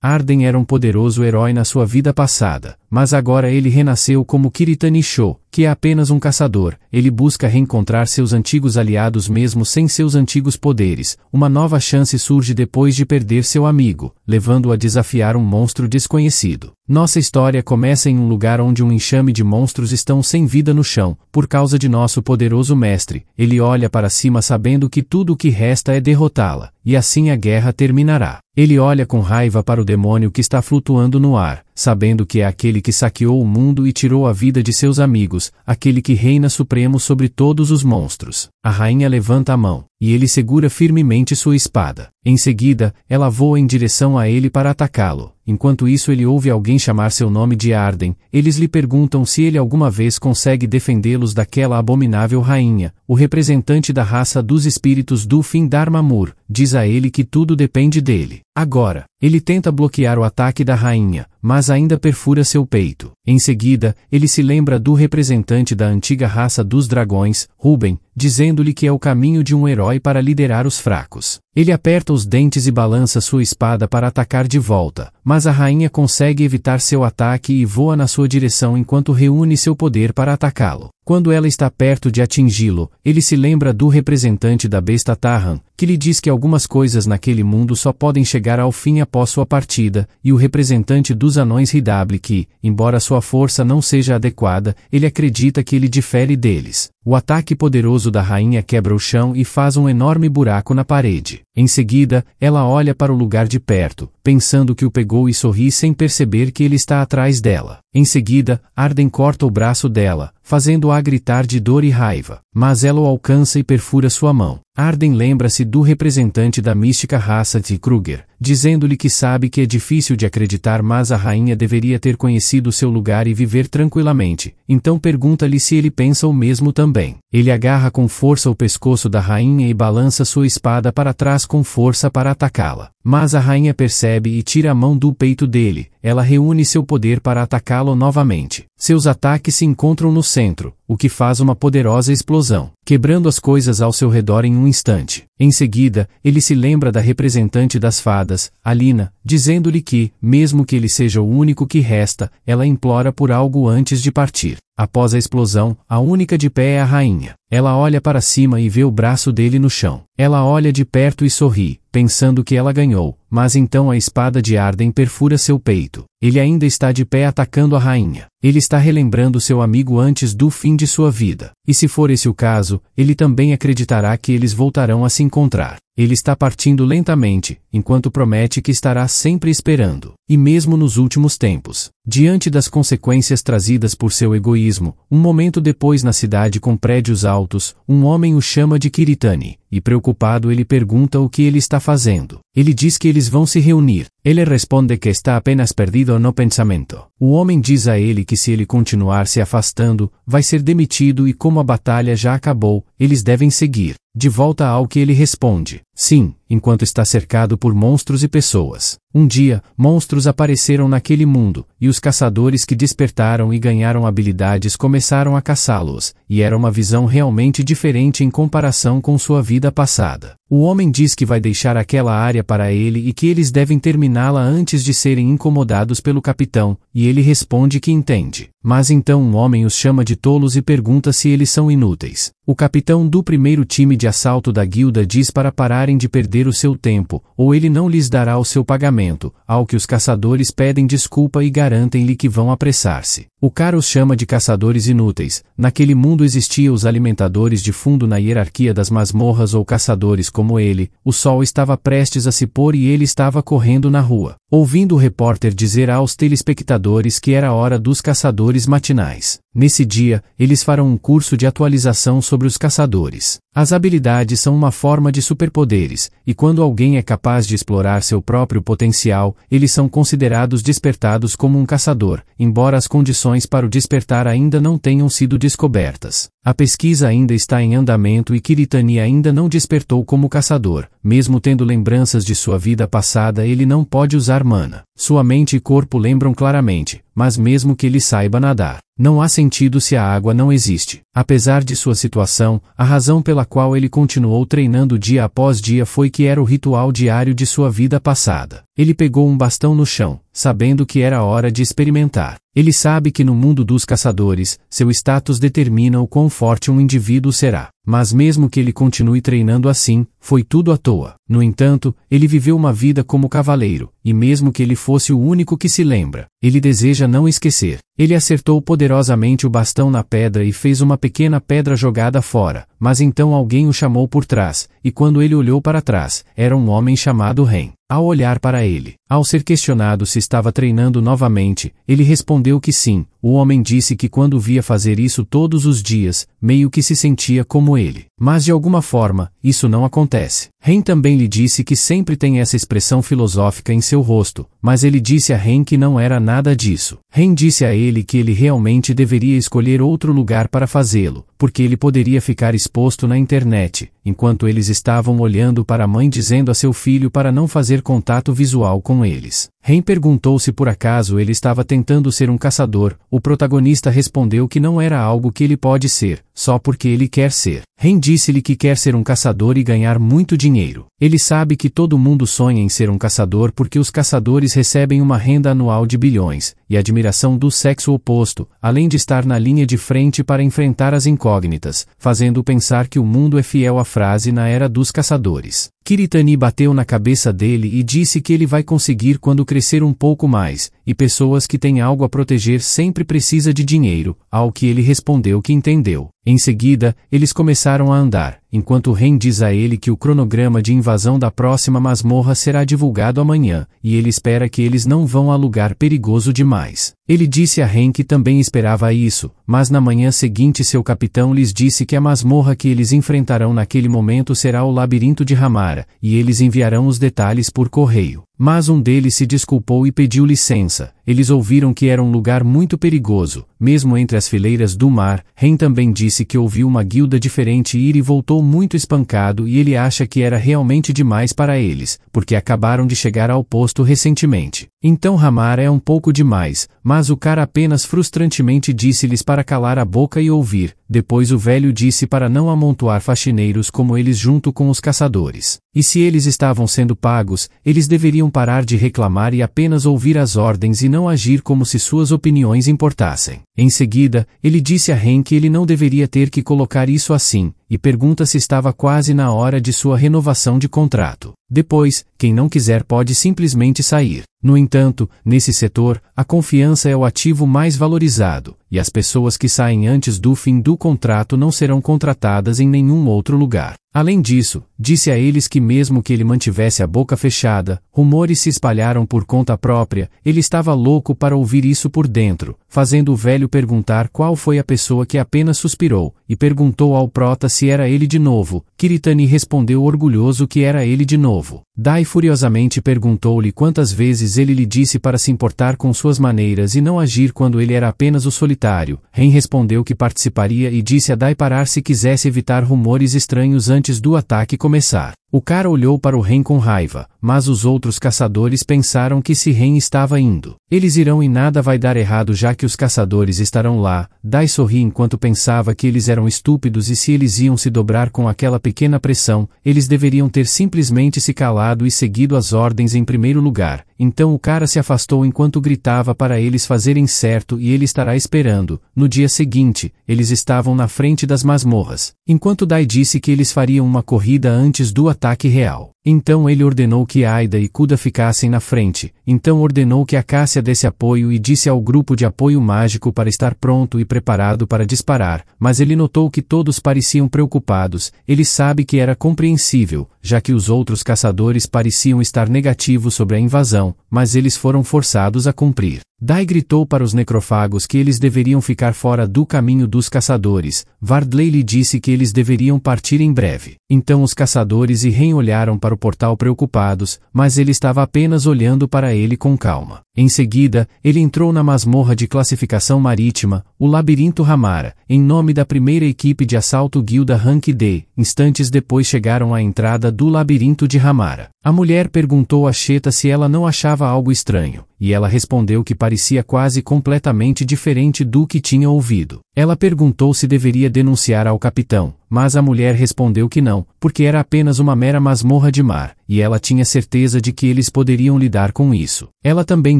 Arden era um poderoso herói na sua vida passada, mas agora ele renasceu como Kiritanisho, que é apenas um caçador. Ele busca reencontrar seus antigos aliados mesmo sem seus antigos poderes. Uma nova chance surge depois de perder seu amigo, levando-o a desafiar um monstro desconhecido. Nossa história começa em um lugar onde um enxame de monstros estão sem vida no chão, por causa de nosso poderoso mestre. Ele olha para cima sabendo que tudo o que resta é derrotá-la, e assim a guerra terminará. Ele olha com raiva para o demônio que está flutuando no ar, sabendo que é aquele que saqueou o mundo e tirou a vida de seus amigos, aquele que reina supremo sobre todos os monstros. A rainha levanta a mão, e ele segura firmemente sua espada. Em seguida, ela voa em direção a ele para atacá-lo. Enquanto isso ele ouve alguém chamar seu nome de Arden. Eles lhe perguntam se ele alguma vez consegue defendê-los daquela abominável rainha. O representante da raça dos espíritos do Findar-Mamur diz a ele que tudo depende dele. Agora, ele tenta bloquear o ataque da rainha, mas ainda perfura seu peito. Em seguida, ele se lembra do representante da antiga raça dos dragões, Ruben, dizendo-lhe que é o caminho de um herói para liderar os fracos. Ele aperta os dentes e balança sua espada para atacar de volta, mas a rainha consegue evitar seu ataque e voa na sua direção enquanto reúne seu poder para atacá-lo. Quando ela está perto de atingi-lo, ele se lembra do representante da besta Tahan, que lhe diz que algumas coisas naquele mundo só podem chegar ao fim após sua partida, e o representante dos anões Hidabli que, embora sua força não seja adequada, ele acredita que ele difere deles. O ataque poderoso da rainha quebra o chão e faz um enorme buraco na parede. Em seguida, ela olha para o lugar de perto, pensando que o pegou e sorri sem perceber que ele está atrás dela. Em seguida, Arden corta o braço dela, fazendo-a gritar de dor e raiva, mas ela o alcança e perfura sua mão. Arden lembra-se do representante da mística raça de Kruger, dizendo-lhe que sabe que é difícil de acreditar, mas a rainha deveria ter conhecido seu lugar e viver tranquilamente. Então pergunta-lhe se ele pensa o mesmo também. Ele agarra com força o pescoço da rainha e balança sua espada para trás com força para atacá-la. Mas a rainha percebe e tira a mão do peito dele. Ela reúne seu poder para atacá-lo novamente. Seus ataques se encontram no centro, o que faz uma poderosa explosão, quebrando as coisas ao seu redor em um instante. Em seguida, ele se lembra da representante das fadas, Alina, dizendo-lhe que, mesmo que ele seja o único que resta, ela implora por algo antes de partir. Após a explosão, a única de pé é a rainha. Ela olha para cima e vê o braço dele no chão. Ela olha de perto e sorri, pensando que ela ganhou, mas então a espada de Arden perfura seu peito. Ele ainda está de pé atacando a rainha. Ele está relembrando seu amigo antes do fim de sua vida. E se for esse o caso, ele também acreditará que eles voltarão a se encontrar. Ele está partindo lentamente, enquanto promete que estará sempre esperando. E mesmo nos últimos tempos, diante das consequências trazidas por seu egoísmo, um momento depois na cidade com prédios altos, um homem o chama de Kiritani, e preocupado ele pergunta o que ele está fazendo. Ele diz que eles vão se reunir. Ele responde que está apenas perdido no pensamento. O homem diz a ele que se ele continuar se afastando, vai ser demitido e como a batalha já acabou, eles devem seguir. De volta ao que ele responde: sim, enquanto está cercado por monstros e pessoas. Um dia, monstros apareceram naquele mundo, e os caçadores que despertaram e ganharam habilidades começaram a caçá-los, e era uma visão realmente diferente em comparação com sua vida passada. O homem diz que vai deixar aquela área para ele e que eles devem terminá-la antes de serem incomodados pelo capitão, e ele responde que entende. Mas então um homem os chama de tolos e pergunta se eles são inúteis. O capitão do primeiro time de assalto da guilda diz para pararem de perder o seu tempo, ou ele não lhes dará o seu pagamento, ao que os caçadores pedem desculpa e garantem-lhe que vão apressar-se. O cara os chama de caçadores inúteis. Naquele mundo existiam os alimentadores de fundo na hierarquia das masmorras ou caçadores como ele. O sol estava prestes a se pôr e ele estava correndo na rua, ouvindo o repórter dizer aos telespectadores que era a hora dos caçadores matinais. Nesse dia, eles farão um curso de atualização sobre os caçadores. As habilidades são uma forma de superpoderes, e quando alguém é capaz de explorar seu próprio potencial, eles são considerados despertados como um caçador, embora as condições para o despertar ainda não tenham sido descobertas. A pesquisa ainda está em andamento e Kiritani ainda não despertou como caçador. Mesmo tendo lembranças de sua vida passada, ele não pode usar mana. Sua mente e corpo lembram claramente, mas mesmo que ele saiba nadar, não há sentido se a água não existe. Apesar de sua situação, a razão pela qual ele continuou treinando dia após dia foi que era o ritual diário de sua vida passada. Ele pegou um bastão no chão, sabendo que era hora de experimentar. Ele sabe que no mundo dos caçadores, seu status determina o quão forte um indivíduo será. Mas mesmo que ele continue treinando assim, foi tudo à toa. No entanto, ele viveu uma vida como cavaleiro, e mesmo que ele fosse o único que se lembra, ele deseja não esquecer. Ele acertou poderosamente o bastão na pedra e fez uma pequena pedra jogada fora, mas então alguém o chamou por trás, e quando ele olhou para trás, era um homem chamado Ren. Ao olhar para ele, ao ser questionado se estava treinando novamente, ele respondeu que sim. O homem disse que quando via fazer isso todos os dias, meio que se sentia como ele. Mas de alguma forma, isso não acontece. Ren também lhe disse que sempre tem essa expressão filosófica em seu rosto, mas ele disse a Ren que não era nada disso. Ren disse a ele que ele realmente deveria escolher outro lugar para fazê-lo, porque ele poderia ficar exposto na internet, enquanto eles estavam olhando para a mãe dizendo a seu filho para não fazer contato visual com eles. Ren perguntou se por acaso ele estava tentando ser um caçador. O protagonista respondeu que não era algo que ele pode ser, só porque ele quer ser. Ren disse-lhe que quer ser um caçador e ganhar muito dinheiro. Ele sabe que todo mundo sonha em ser um caçador porque os caçadores recebem uma renda anual de bilhões, e a admiração do sexo oposto, além de estar na linha de frente para enfrentar as incógnitas, fazendo pensar que o mundo é fiel à frase na era dos caçadores. Kiritani bateu na cabeça dele e disse que ele vai conseguir quando crescer um pouco mais, e pessoas que têm algo a proteger sempre precisa de dinheiro, ao que ele respondeu que entendeu. Em seguida, eles começaram a andar, enquanto Ren diz a ele que o cronograma de invasão da próxima masmorra será divulgado amanhã, e ele espera que eles não vão a lugar perigoso demais. Ele disse a Ren que também esperava isso, mas na manhã seguinte seu capitão lhes disse que a masmorra que eles enfrentarão naquele momento será o labirinto de Hamara, e eles enviarão os detalhes por correio. Mas um deles se desculpou e pediu licença. Eles ouviram que era um lugar muito perigoso, mesmo entre as fileiras do mar. Ren também disse que ouviu uma guilda diferente ir e voltou muito espancado e ele acha que era realmente demais para eles, porque acabaram de chegar ao posto recentemente. Então Hamara é um pouco demais, mas o cara apenas frustrantemente disse-lhes para calar a boca e ouvir. Depois o velho disse para não amontoar faxineiros como eles junto com os caçadores. E se eles estavam sendo pagos, eles deveriam parar de reclamar e apenas ouvir as ordens e não agir como se suas opiniões importassem. Em seguida, ele disse a Ren que ele não deveria ter que colocar isso assim, e pergunta se estava quase na hora de sua renovação de contrato. Depois, quem não quiser pode simplesmente sair. No entanto, nesse setor, a confiança é o ativo mais valorizado, e as pessoas que saem antes do fim do contrato não serão contratadas em nenhum outro lugar. Além disso, disse a eles que mesmo que ele mantivesse a boca fechada, rumores se espalharam por conta própria. Ele estava louco para ouvir isso por dentro, fazendo o velho perguntar qual foi a pessoa que apenas suspirou, e perguntou ao prota se era ele de novo. Kiritani respondeu orgulhoso que era ele de novo. Dai furiosamente perguntou-lhe quantas vezes ele lhe disse para se importar com suas maneiras e não agir quando ele era apenas o solitário. Ren respondeu que participaria e disse a Dai parar se quisesse evitar rumores estranhos antes do ataque começar. O cara olhou para o Ren com raiva, mas os outros caçadores pensaram que se Ren estava indo, eles irão e nada vai dar errado já que os caçadores estarão lá. Dai sorri enquanto pensava que eles eram estúpidos e se eles iam se dobrar com aquela pequena pressão, eles deveriam ter simplesmente se calado e seguido as ordens em primeiro lugar. Então o cara se afastou enquanto gritava para eles fazerem certo e ele estará esperando. No dia seguinte, eles estavam na frente das masmorras, enquanto Dai disse que eles fariam uma corrida antes do ataque real. Então ele ordenou que Aida e Kuda ficassem na frente. Então ordenou que a Cássia desse apoio e disse ao grupo de apoio mágico para estar pronto e preparado para disparar, mas ele notou que todos pareciam preocupados. Ele sabe que era compreensível, já que os outros caçadores pareciam estar negativos sobre a invasão, mas eles foram forçados a cumprir. Dai gritou para os necrofagos que eles deveriam ficar fora do caminho dos caçadores. Vardley lhe disse que eles deveriam partir em breve. Então os caçadores e Ren olharam para o portal preocupados, mas ele estava apenas olhando para ele com calma. Em seguida, ele entrou na masmorra de classificação marítima, o Labirinto Hamara, em nome da primeira equipe de assalto Guilda Rank D. Instantes depois chegaram à entrada do Labirinto de Hamara. A mulher perguntou a Sheta se ela não achava algo estranho, e ela respondeu que parecia quase completamente diferente do que tinha ouvido. Ela perguntou se deveria denunciar ao capitão, mas a mulher respondeu que não, porque era apenas uma mera masmorra de mar, e ela tinha certeza de que eles poderiam lidar com isso. Ela também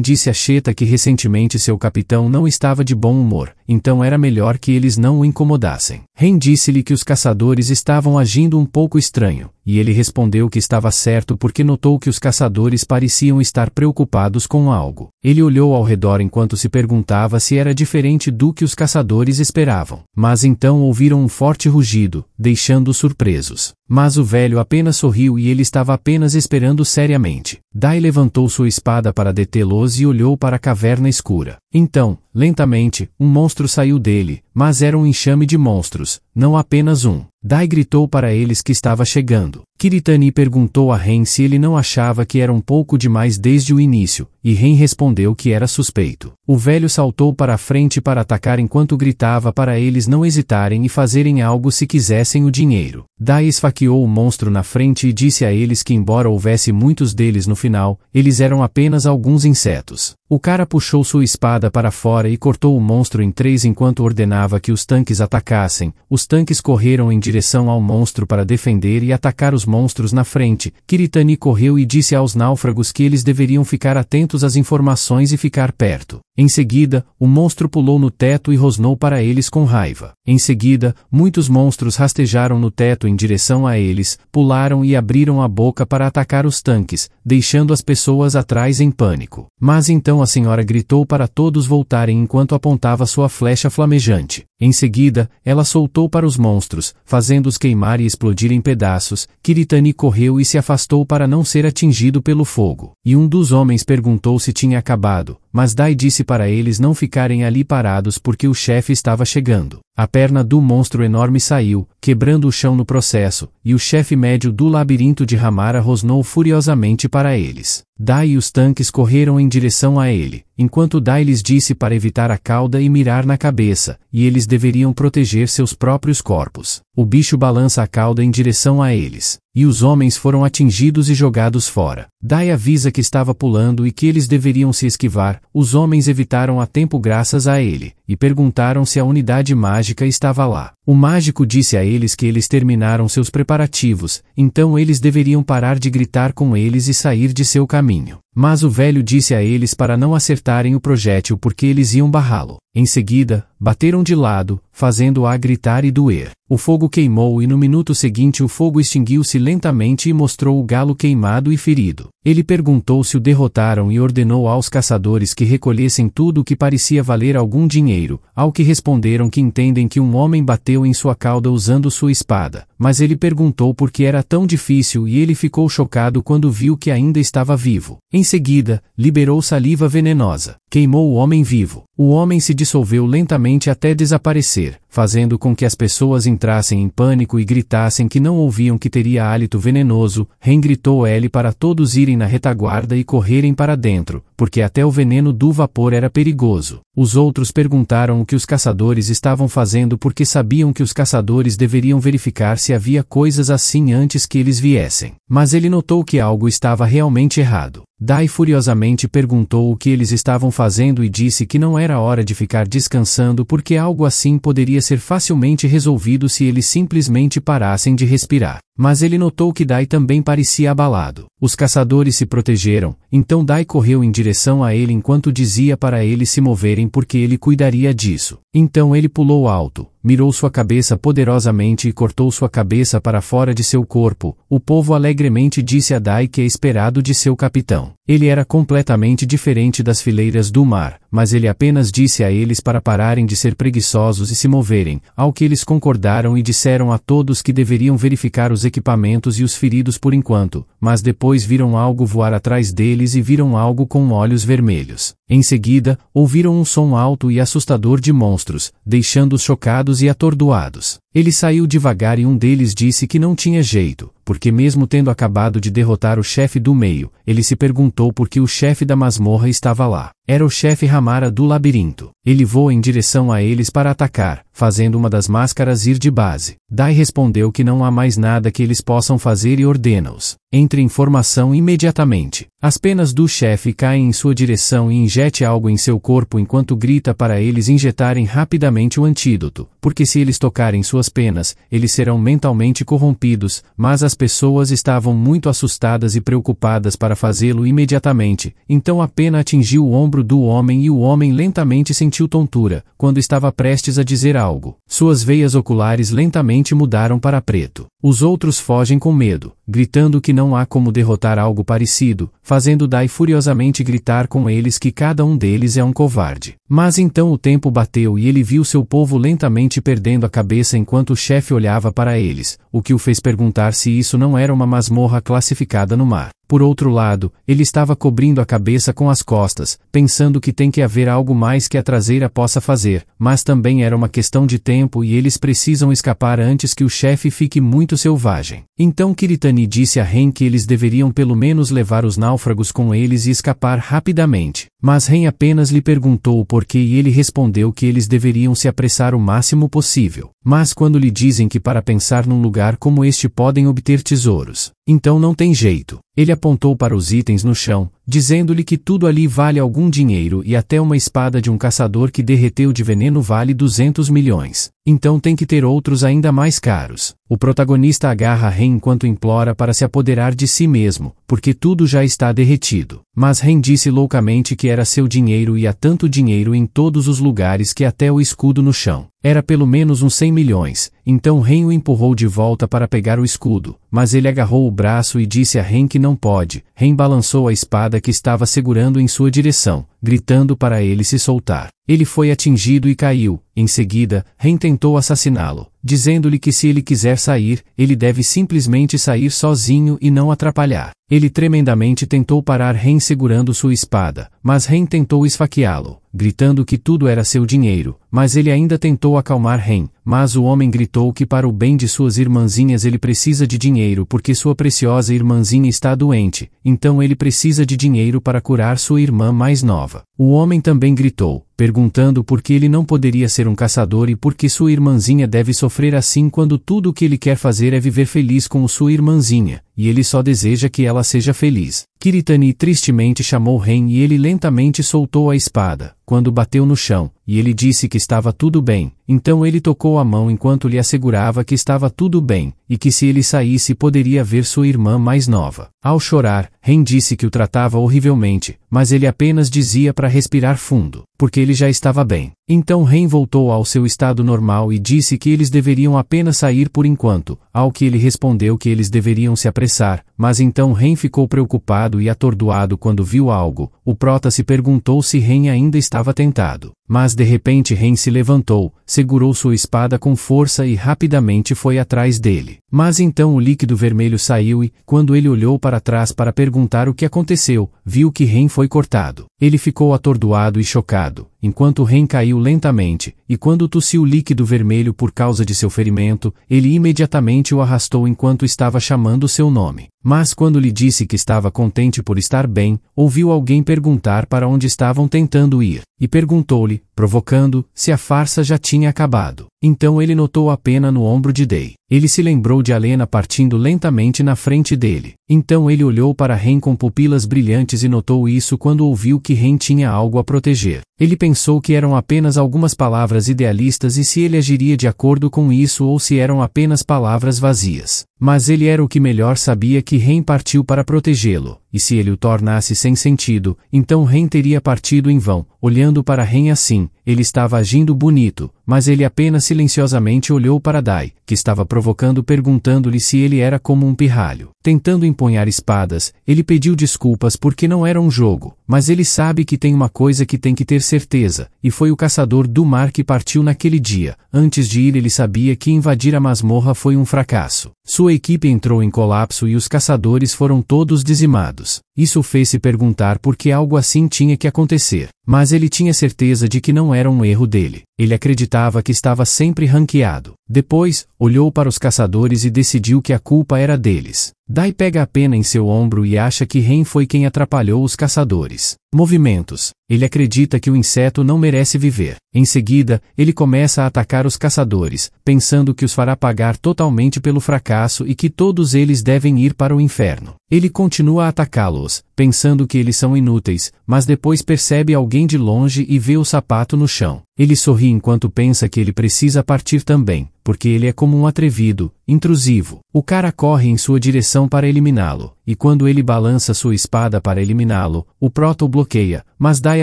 disse a Sheta que recentemente seu capitão não estava de bom humor, então era melhor que eles não o incomodassem. Ren disse-lhe que os caçadores estavam agindo um pouco estranho, e ele respondeu que estava certo porque notou que os caçadores pareciam estar preocupados com algo. Ele olhou ao redor enquanto se perguntava se era diferente do que os caçadores esperavam. Mas então ouviram um forte rugido, deixando-os surpresos. Mas o velho apenas sorriu e ele estava apenas esperando seriamente. Dai levantou sua espada para detê-los e olhou para a caverna escura. Então, lentamente, um monstro saiu dele, mas era um enxame de monstros, não apenas um. Dai gritou para eles que estava chegando. Kiritani perguntou a Ren se ele não achava que era um pouco demais desde o início, e Ren respondeu que era suspeito. O velho saltou para a frente para atacar enquanto gritava para eles não hesitarem e fazerem algo se quisessem o dinheiro. Dai esfaqueou o monstro na frente e disse a eles que embora houvesse muitos deles no final, eles eram apenas alguns insetos. O cara puxou sua espada para fora e cortou o monstro em 3 enquanto ordenava que os tanques atacassem. Os tanques correram em direção ao monstro para defender e atacar os monstros na frente. Kiritani correu e disse aos náufragos que eles deveriam ficar atentos às informações e ficar perto. Em seguida, o monstro pulou no teto e rosnou para eles com raiva. Em seguida, muitos monstros rastejaram no teto em direção a eles, pularam e abriram a boca para atacar os tanques, deixando as pessoas atrás em pânico. Mas então a senhora gritou para todos voltarem enquanto apontava sua flecha flamejante. Em seguida, ela soltou para os monstros, fazendo-os queimar e explodir em pedaços. Kiritani correu e se afastou para não ser atingido pelo fogo. E um dos homens perguntou se tinha acabado, mas Dai disse para eles não ficarem ali parados porque o chefe estava chegando. A perna do monstro enorme saiu, quebrando o chão no processo, e o chefe médio do labirinto de Hamara rosnou furiosamente para eles. Dai e os tanques correram em direção a ele, enquanto Dai lhes disse para evitar a cauda e mirar na cabeça, e eles deveriam proteger seus próprios corpos. O bicho balança a cauda em direção a eles, e os homens foram atingidos e jogados fora. Dai avisa que estava pulando e que eles deveriam se esquivar. Os homens evitaram a tempo graças a ele, e perguntaram se a unidade mágica estava lá. O mágico disse a eles que eles terminaram seus preparativos, então eles deveriam parar de gritar com eles e sair de seu caminho. Mas o velho disse a eles para não acertarem o projétil porque eles iam barrá-lo. Em seguida, bateram de lado, fazendo-a gritar e doer. O fogo queimou e no minuto seguinte o fogo extinguiu-se lentamente e mostrou o galo queimado e ferido. Ele perguntou se o derrotaram e ordenou aos caçadores que recolhessem tudo o que parecia valer algum dinheiro, ao que responderam que entendem que um homem bateu em sua cauda usando sua espada, mas ele perguntou por que era tão difícil e ele ficou chocado quando viu que ainda estava vivo. Em seguida, liberou saliva venenosa. Queimou o homem vivo. O homem se dissolveu lentamente até desaparecer, fazendo com que as pessoas entrassem em pânico e gritassem que não ouviam que teria hálito venenoso. Ren gritou a ele para todos irem na retaguarda e correrem para dentro, porque até o veneno do vapor era perigoso. Os outros perguntaram o que os caçadores estavam fazendo porque sabiam que os caçadores deveriam verificar se havia coisas assim antes que eles viessem. Mas ele notou que algo estava realmente errado. Dai furiosamente perguntou o que eles estavam fazendo e disse que não era hora de ficar descansando porque algo assim poderia ser facilmente resolvido se eles simplesmente parassem de respirar. Mas ele notou que Dai também parecia abalado. Os caçadores se protegeram, então Dai correu em direção a ele enquanto dizia para eles se moverem porque ele cuidaria disso. Então ele pulou alto, mirou sua cabeça poderosamente e cortou sua cabeça para fora de seu corpo. O povo alegremente disse a Dai que é esperado de seu capitão. Ele era completamente diferente das fileiras do mar, mas ele apenas disse a eles para pararem de ser preguiçosos e se moverem, ao que eles concordaram e disseram a todos que deveriam verificar os equipamentos e os feridos por enquanto, mas depois viram algo voar atrás deles e viram algo com olhos vermelhos. Em seguida, ouviram um som alto e assustador de monstros, deixando-os chocados e atordoados. Ele saiu devagar e um deles disse que não tinha jeito, porque mesmo tendo acabado de derrotar o chefe do meio, ele se perguntou por que o chefe da masmorra estava lá. Era o chefe Ramara do labirinto. Ele voa em direção a eles para atacar, fazendo uma das máscaras ir de base. Dai respondeu que não há mais nada que eles possam fazer e ordena-os: entre em formação imediatamente. As penas do chefe caem em sua direção e injete algo em seu corpo enquanto grita para eles injetarem rapidamente o antídoto, porque se eles tocarem suas penas, eles serão mentalmente corrompidos, mas as pessoas estavam muito assustadas e preocupadas para fazê-lo imediatamente, então a pena atingiu o ombro do homem e o homem lentamente sentiu tontura, quando estava prestes a dizer algo. Suas veias oculares lentamente mudaram para preto. Os outros fogem com medo, gritando que não há como derrotar algo parecido, fazendo Dai furiosamente gritar com eles que cada um deles é um covarde. Mas então o tempo bateu e ele viu seu povo lentamente perdendo a cabeça enquanto o chefe olhava para eles, o que o fez perguntar se isso não era uma masmorra classificada no mar. Por outro lado, ele estava cobrindo a cabeça com as costas, pensando que tem que haver algo mais que a traseira possa fazer, mas também era uma questão de tempo e eles precisam escapar antes que o chefe fique muito selvagem. Então Kiritani disse a Ren que eles deveriam pelo menos levar os náufragos com eles e escapar rapidamente. Mas Ren apenas lhe perguntou o porquê e ele respondeu que eles deveriam se apressar o máximo possível. Mas quando lhe dizem que para pensar num lugar como este podem obter tesouros, então não tem jeito. Ele apontou para os itens no chão, dizendo-lhe que tudo ali vale algum dinheiro e até uma espada de um caçador que derreteu de veneno vale 200 milhões. Então tem que ter outros ainda mais caros. O protagonista agarra Ren enquanto implora para se apoderar de si mesmo, porque tudo já está derretido. Mas Ren disse loucamente que era seu dinheiro e há tanto dinheiro em todos os lugares que até o escudo no chão era pelo menos uns 100 milhões, então Ren o empurrou de volta para pegar o escudo, mas ele agarrou o braço e disse a Ren que não pode. Ren balançou a espada que estava segurando em sua direção, gritando para ele se soltar. Ele foi atingido e caiu. Em seguida, Ren tentou assassiná-lo, dizendo-lhe que se ele quiser sair, ele deve simplesmente sair sozinho e não atrapalhar. Ele tremendamente tentou parar Ren segurando sua espada, mas Ren tentou esfaqueá-lo, gritando que tudo era seu dinheiro, mas ele ainda tentou acalmar Ren, mas o homem gritou que para o bem de suas irmãzinhas ele precisa de dinheiro porque sua preciosa irmãzinha está doente, então ele precisa de dinheiro para curar sua irmã mais nova. O homem também gritou, perguntando por que ele não poderia ser um caçador e por que sua irmãzinha deve sofrer assim quando tudo o que ele quer fazer é viver feliz com sua irmãzinha, e ele só deseja que ela seja feliz. Kiritani tristemente chamou Ren e ele lentamente soltou a espada, quando bateu no chão, e ele disse que estava tudo bem, então ele tocou a mão enquanto lhe assegurava que estava tudo bem, e que se ele saísse poderia ver sua irmã mais nova. Ao chorar, Ren disse que o tratava horrivelmente, mas ele apenas dizia para respirar fundo, porque ele já estava bem. Então Ren voltou ao seu estado normal e disse que eles deveriam apenas sair por enquanto, ao que ele respondeu que eles deveriam se apressar, mas então Ren ficou preocupado e atordoado quando viu algo. O prota se perguntou se Ren ainda estava tentado. Mas de repente Ren se levantou, segurou sua espada com força e rapidamente foi atrás dele. Mas então o líquido vermelho saiu e, quando ele olhou para trás para perguntar o que aconteceu, viu que Ren foi cortado. Ele ficou atordoado e chocado, enquanto Ren caiu lentamente, e quando tossiu o líquido vermelho por causa de seu ferimento, ele imediatamente o arrastou enquanto estava chamando seu nome. Mas quando lhe disse que estava contente por estar bem, ouviu alguém perguntar para onde estavam tentando ir, e perguntou-lhe, provocando, se a farsa já tinha acabado. Então ele notou a pena no ombro de Dai. Ele se lembrou de Alena partindo lentamente na frente dele. Então ele olhou para Ren com pupilas brilhantes e notou isso quando ouviu que Ren tinha algo a proteger. Ele pensou que eram apenas algumas palavras idealistas e se ele agiria de acordo com isso ou se eram apenas palavras vazias. Mas ele era o que melhor sabia que Ren partiu para protegê-lo, e se ele o tornasse sem sentido, então Ren teria partido em vão. Olhando para Ren assim, ele estava agindo bonito, mas ele apenas silenciosamente olhou para Dai, que estava provocando perguntando-lhe se ele era como um pirralho. Tentando empunhar espadas, ele pediu desculpas porque não era um jogo, mas ele sabe que tem uma coisa que tem que ter certeza, e foi o caçador do mar que partiu naquele dia. Antes de ir ele sabia que invadir a masmorra foi um fracasso. Sua equipe entrou em colapso e os caçadores foram todos dizimados. Isso fez se perguntar por que algo assim tinha que acontecer. Mas ele tinha certeza de que não era um erro dele. Ele acreditava que estava sempre ranqueado. Depois, olhou para os caçadores e decidiu que a culpa era deles. Dai pega a pena em seu ombro e acha que Ren foi quem atrapalhou os caçadores. Movimentos. Ele acredita que o inseto não merece viver. Em seguida, ele começa a atacar os caçadores, pensando que os fará pagar totalmente pelo fracasso e que todos eles devem ir para o inferno. Ele continua a atacá-los, pensando que eles são inúteis, mas depois percebe alguém de longe e vê o sapato no chão. Ele sorri enquanto pensa que ele precisa partir também, porque ele é como um atrevido, intrusivo. O cara corre em sua direção para eliminá-lo, e quando ele balança sua espada para eliminá-lo, o Proto o bloqueia, mas Dai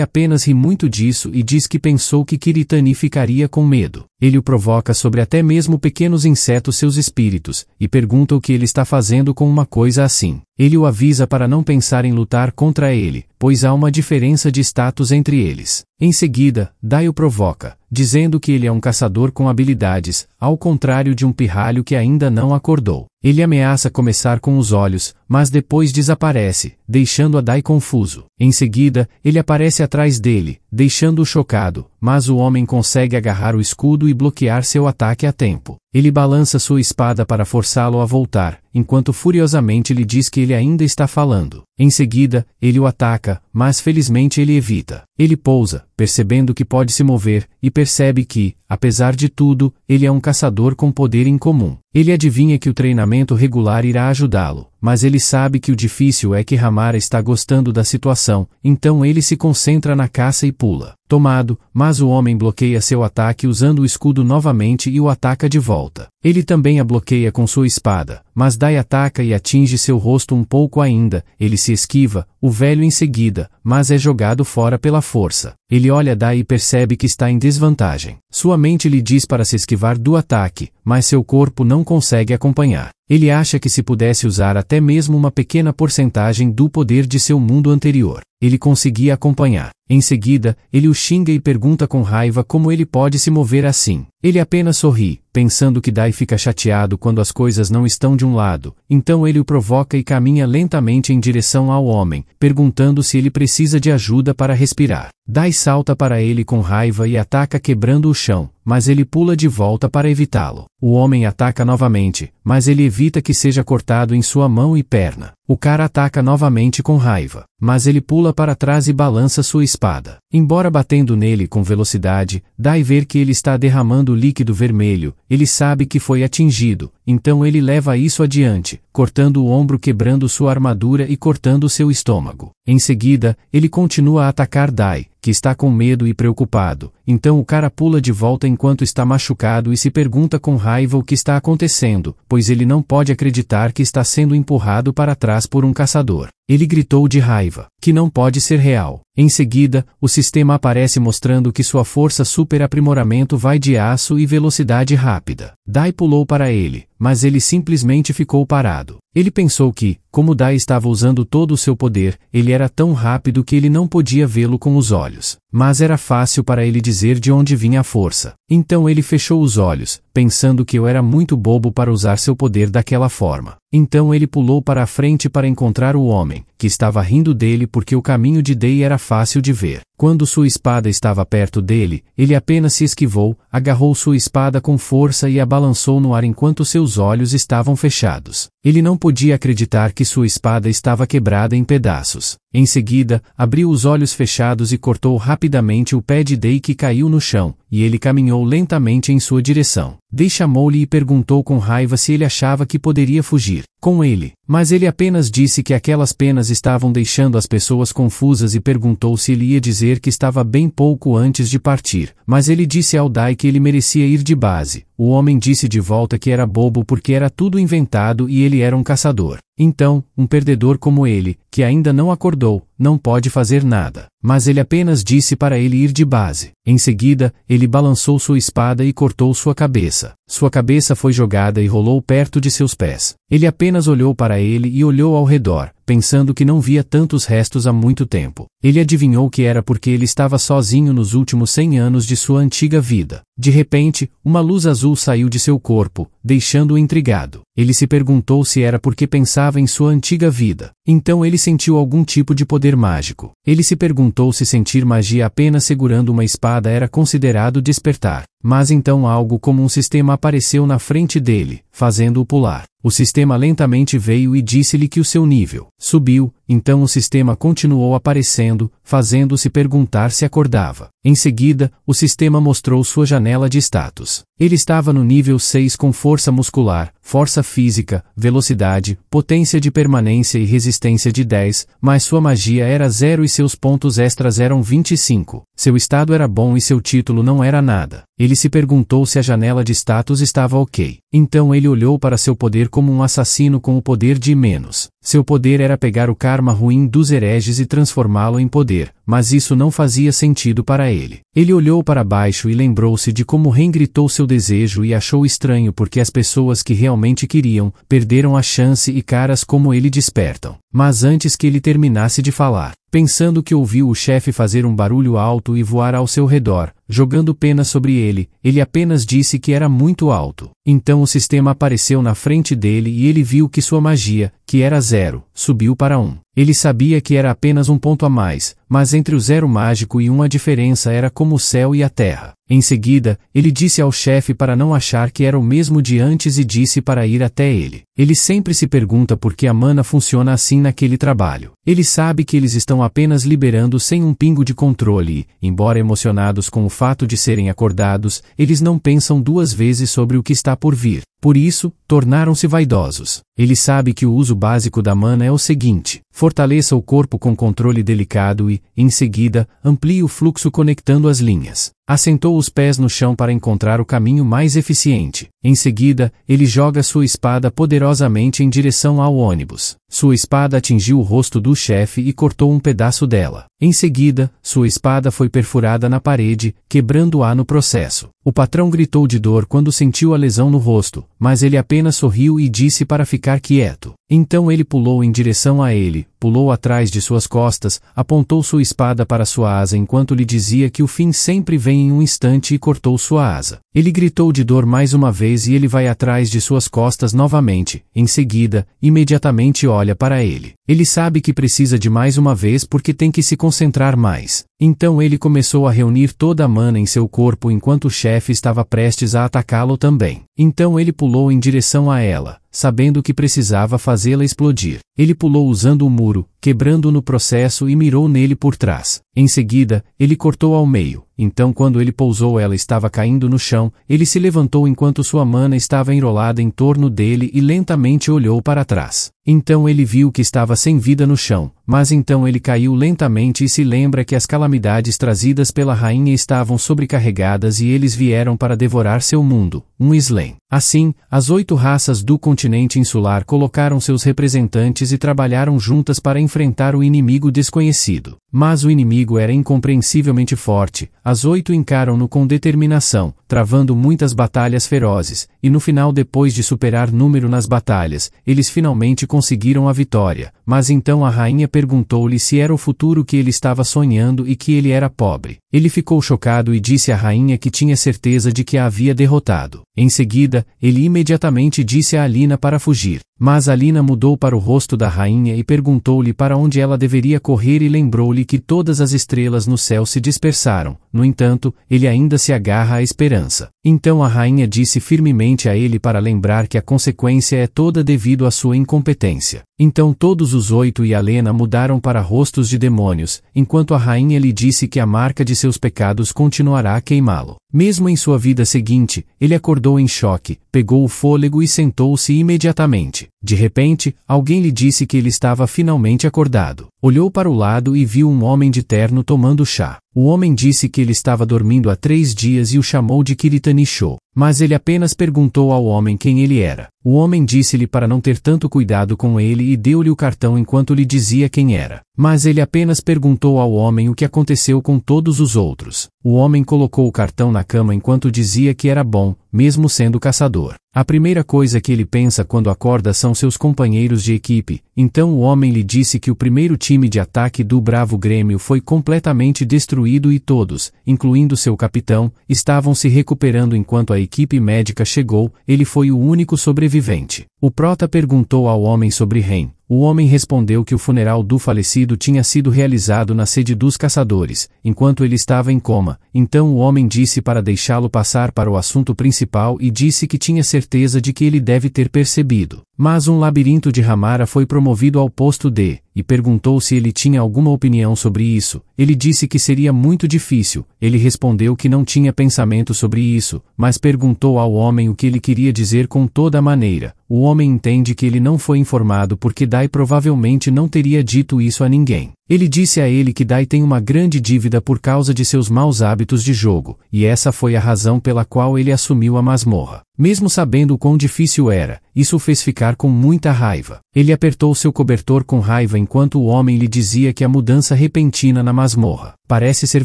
apenas ri muito disso e diz que pensou que Kiritani ficaria com medo. Ele o provoca sobre até mesmo pequenos insetos seus espíritos, e pergunta o que ele está fazendo com uma coisa assim. Ele o avisa para não pensar em lutar contra ele, pois há uma diferença de status entre eles. Em seguida, Dai o provoca, dizendo que ele é um caçador com habilidades, ao contrário de um pirralho que ainda não acordou. Ele ameaça começar com os olhos, mas depois desaparece, deixando a Dai confuso. Em seguida, ele aparece atrás dele, deixando-o chocado, mas o homem consegue agarrar o escudo e bloquear seu ataque a tempo. Ele balança sua espada para forçá-lo a voltar, enquanto furiosamente lhe diz que ele ainda está falando. Em seguida, ele o ataca, mas felizmente ele evita. Ele pousa, percebendo que pode se mover, e percebe que, apesar de tudo, ele é um caçador com poder incomum. Ele adivinha que o treinamento regular irá ajudá-lo, mas ele sabe que o difícil é que Hamara está gostando da situação, então ele se concentra na caça e pula. Tomado, mas o homem bloqueia seu ataque usando o escudo novamente e o ataca de volta. Ele também a bloqueia com sua espada, mas Dai ataca e atinge seu rosto um pouco ainda, ele se esquiva, o velho em seguida, mas é jogado fora pela força. Ele olha Dai e percebe que está em desvantagem. Sua mente lhe diz para se esquivar do ataque, mas seu corpo não consegue acompanhar. Ele acha que se pudesse usar até mesmo uma pequena porcentagem do poder de seu mundo anterior, ele conseguia acompanhar. Em seguida, ele o xinga e pergunta com raiva como ele pode se mover assim. Ele apenas sorri, pensando que Dai fica chateado quando as coisas não estão de um lado, então ele o provoca e caminha lentamente em direção ao homem, perguntando se ele precisa de ajuda para respirar. Dai salta para ele com raiva e ataca quebrando o chão, mas ele pula de volta para evitá-lo. O homem ataca novamente, mas ele evita que seja cortado em sua mão e perna. O cara ataca novamente com raiva, mas ele pula para trás e balança sua espada. Embora batendo nele com velocidade, Dai vê que ele está derramando líquido vermelho, ele sabe que foi atingido, então ele leva isso adiante, cortando o ombro, quebrando sua armadura e cortando seu estômago. Em seguida, ele continua a atacar Dai, que está com medo e preocupado, então o cara pula de volta enquanto está machucado e se pergunta com raiva o que está acontecendo, pois ele não pode acreditar que está sendo empurrado para trás por um caçador. Ele gritou de raiva, que não pode ser real. Em seguida, o sistema aparece mostrando que sua força super aprimoramento vai de aço e velocidade rápida. Dai pulou para ele, mas ele simplesmente ficou parado. Ele pensou que, como Dai estava usando todo o seu poder, ele era tão rápido que ele não podia vê-lo com os olhos. Mas era fácil para ele dizer de onde vinha a força. Então ele fechou os olhos, pensando que eu era muito bobo para usar seu poder daquela forma. Então ele pulou para a frente para encontrar o homem, que estava rindo dele porque o caminho de Dai era fácil de ver. Quando sua espada estava perto dele, ele apenas se esquivou, agarrou sua espada com força e a balançou no ar enquanto seus olhos estavam fechados. Ele não podia acreditar que sua espada estava quebrada em pedaços. Em seguida, abriu os olhos fechados e cortou rapidamente o pé de Dai que caiu no chão, e ele caminhou lentamente em sua direção. Dai chamou-lhe e perguntou com raiva se ele achava que poderia fugir com ele, mas ele apenas disse que aquelas penas estavam deixando as pessoas confusas e perguntou se ele ia dizer que estava bem pouco antes de partir, mas ele disse ao Dai que ele merecia ir de base. O homem disse de volta que era bobo porque era tudo inventado e ele era um caçador. Então, um perdedor como ele, que ainda não acordou, não pode fazer nada. Mas ele apenas disse para ele ir de base. Em seguida, ele balançou sua espada e cortou sua cabeça. Sua cabeça foi jogada e rolou perto de seus pés. Ele apenas olhou para ele e olhou ao redor, pensando que não via tantos restos há muito tempo. Ele adivinhou que era porque ele estava sozinho nos últimos 100 anos de sua antiga vida. De repente, uma luz azul saiu de seu corpo, deixando-o intrigado. Ele se perguntou se era porque pensava em sua antiga vida. Então ele sentiu algum tipo de poder mágico. Ele se perguntou se sentir magia apenas segurando uma espada era considerado despertar. Mas então algo como um sistema apareceu na frente dele, fazendo-o pular. O sistema lentamente veio e disse-lhe que o seu nível subiu, então o sistema continuou aparecendo, fazendo-se perguntar se acordava. Em seguida, o sistema mostrou sua janela de status. Ele estava no nível 6 com força muscular, força física, velocidade, potência de permanência e resistência de 10, mas sua magia era 0 e seus pontos extras eram 25. Seu estado era bom e seu título não era nada. Ele se perguntou se a janela de status estava ok. Então ele olhou para seu poder como um assassino com o poder de menos. Seu poder era pegar o karma ruim dos hereges e transformá-lo em poder, mas isso não fazia sentido para ele. Ele olhou para baixo e lembrou-se de como Ren gritou seu desejo e achou estranho porque as pessoas que realmente queriam, perderam a chance e caras como ele despertam. Mas antes que ele terminasse de falar, pensando que ouviu o chefe fazer um barulho alto e voar ao seu redor, jogando penas sobre ele, ele apenas disse que era muito alto. Então o sistema apareceu na frente dele e ele viu que sua magia, que era 0, subiu para 1. Ele sabia que era apenas um ponto a mais, mas entre o 0 mágico e 1 a diferença era como o céu e a terra. Em seguida, ele disse ao chefe para não achar que era o mesmo de antes e disse para ir até ele. Ele sempre se pergunta por que a mana funciona assim naquele trabalho. Ele sabe que eles estão apenas liberando sem um pingo de controle e, embora emocionados com o fato de serem acordados, eles não pensam duas vezes sobre o que está por vir. Por isso, tornaram-se vaidosos. Ele sabe que o uso básico da mana é o seguinte: fortaleça o corpo com controle delicado e, em seguida, amplie o fluxo conectando as linhas. Assentou os pés no chão para encontrar o caminho mais eficiente. Em seguida, ele joga sua espada poderosamente em direção ao ônibus. Sua espada atingiu o rosto do chefe e cortou um pedaço dela. Em seguida, sua espada foi perfurada na parede, quebrando-a no processo. O patrão gritou de dor quando sentiu a lesão no rosto, mas ele apenas sorriu e disse para ficar quieto. Então ele pulou em direção a ele, pulou atrás de suas costas, apontou sua espada para sua asa enquanto lhe dizia que o fim sempre vem em um instante e cortou sua asa. Ele gritou de dor mais uma vez e ele vai atrás de suas costas novamente. Em seguida, imediatamente olha para ele. Ele sabe que precisa de mais uma vez porque tem que se concentrar mais. Então ele começou a reunir toda a mana em seu corpo enquanto o chefe estava prestes a atacá-lo também. Então ele pulou em direção a ela, sabendo que precisava fazê-la explodir. Ele pulou usando o muro, quebrando-o no processo e mirou nele por trás. Em seguida, ele cortou ao meio. Então quando ele pousou ela estava caindo no chão, ele se levantou enquanto sua mana estava enrolada em torno dele e lentamente olhou para trás. Então ele viu que estava sem vida no chão, mas então ele caiu lentamente e se lembra que as calamidades trazidas pela rainha estavam sobrecarregadas e eles vieram para devorar seu mundo, um Islém. Assim, as 8 raças do continente insular colocaram seus representantes e trabalharam juntas para enfrentar o inimigo desconhecido. Mas o inimigo era incompreensivelmente forte. As 8 encaram-no com determinação, travando muitas batalhas ferozes, e no final, depois de superar número nas batalhas, eles finalmente conseguiram a vitória. Mas então a rainha perguntou-lhe se era o futuro que ele estava sonhando e que ele era pobre. Ele ficou chocado e disse à rainha que tinha certeza de que a havia derrotado. Em seguida, ele imediatamente disse a Alina para fugir. Mas Alina mudou para o rosto da rainha e perguntou-lhe para onde ela deveria correr e lembrou-lhe que todas as estrelas no céu se dispersaram. No entanto, ele ainda se agarra à esperança. Então a rainha disse firmemente a ele para lembrar que a consequência é toda devido à sua incompetência. Então todos os 8 e Alena mudaram para rostos de demônios, enquanto a rainha lhe disse que a marca de seus pecados continuará a queimá-lo. Mesmo em sua vida seguinte, ele acordou em choque, pegou o fôlego e sentou-se imediatamente. De repente, alguém lhe disse que ele estava finalmente acordado. Olhou para o lado e viu um homem de terno tomando chá. O homem disse que ele estava dormindo há 3 dias e o chamou de Kiritani-sho. Mas ele apenas perguntou ao homem quem ele era. O homem disse-lhe para não ter tanto cuidado com ele e deu-lhe o cartão enquanto lhe dizia quem era. Mas ele apenas perguntou ao homem o que aconteceu com todos os outros. O homem colocou o cartão na cama enquanto dizia que era bom, mesmo sendo caçador. A primeira coisa que ele pensa quando acorda são seus companheiros de equipe. Então o homem lhe disse que o primeiro time de ataque do Bravo Grêmio foi completamente destruído e todos, incluindo seu capitão, estavam se recuperando enquanto a equipe médica chegou. Ele foi o único sobrevivente. O prota perguntou ao homem sobre Ren. O homem respondeu que o funeral do falecido tinha sido realizado na sede dos caçadores, enquanto ele estava em coma. Então o homem disse para deixá-lo passar para o assunto principal e disse que tinha certeza de que ele deve ter percebido. Mas um labirinto de Hamara foi promovido ao posto D, e perguntou se ele tinha alguma opinião sobre isso. Ele disse que seria muito difícil. Ele respondeu que não tinha pensamento sobre isso, mas perguntou ao homem o que ele queria dizer com toda maneira. O homem entende que ele não foi informado porque Dai provavelmente não teria dito isso a ninguém. Ele disse a ele que Dai tem uma grande dívida por causa de seus maus hábitos de jogo, e essa foi a razão pela qual ele assumiu a masmorra. Mesmo sabendo o quão difícil era, isso o fez ficar com muita raiva. Ele apertou seu cobertor com raiva enquanto o homem lhe dizia que a mudança repentina na masmorra parece ser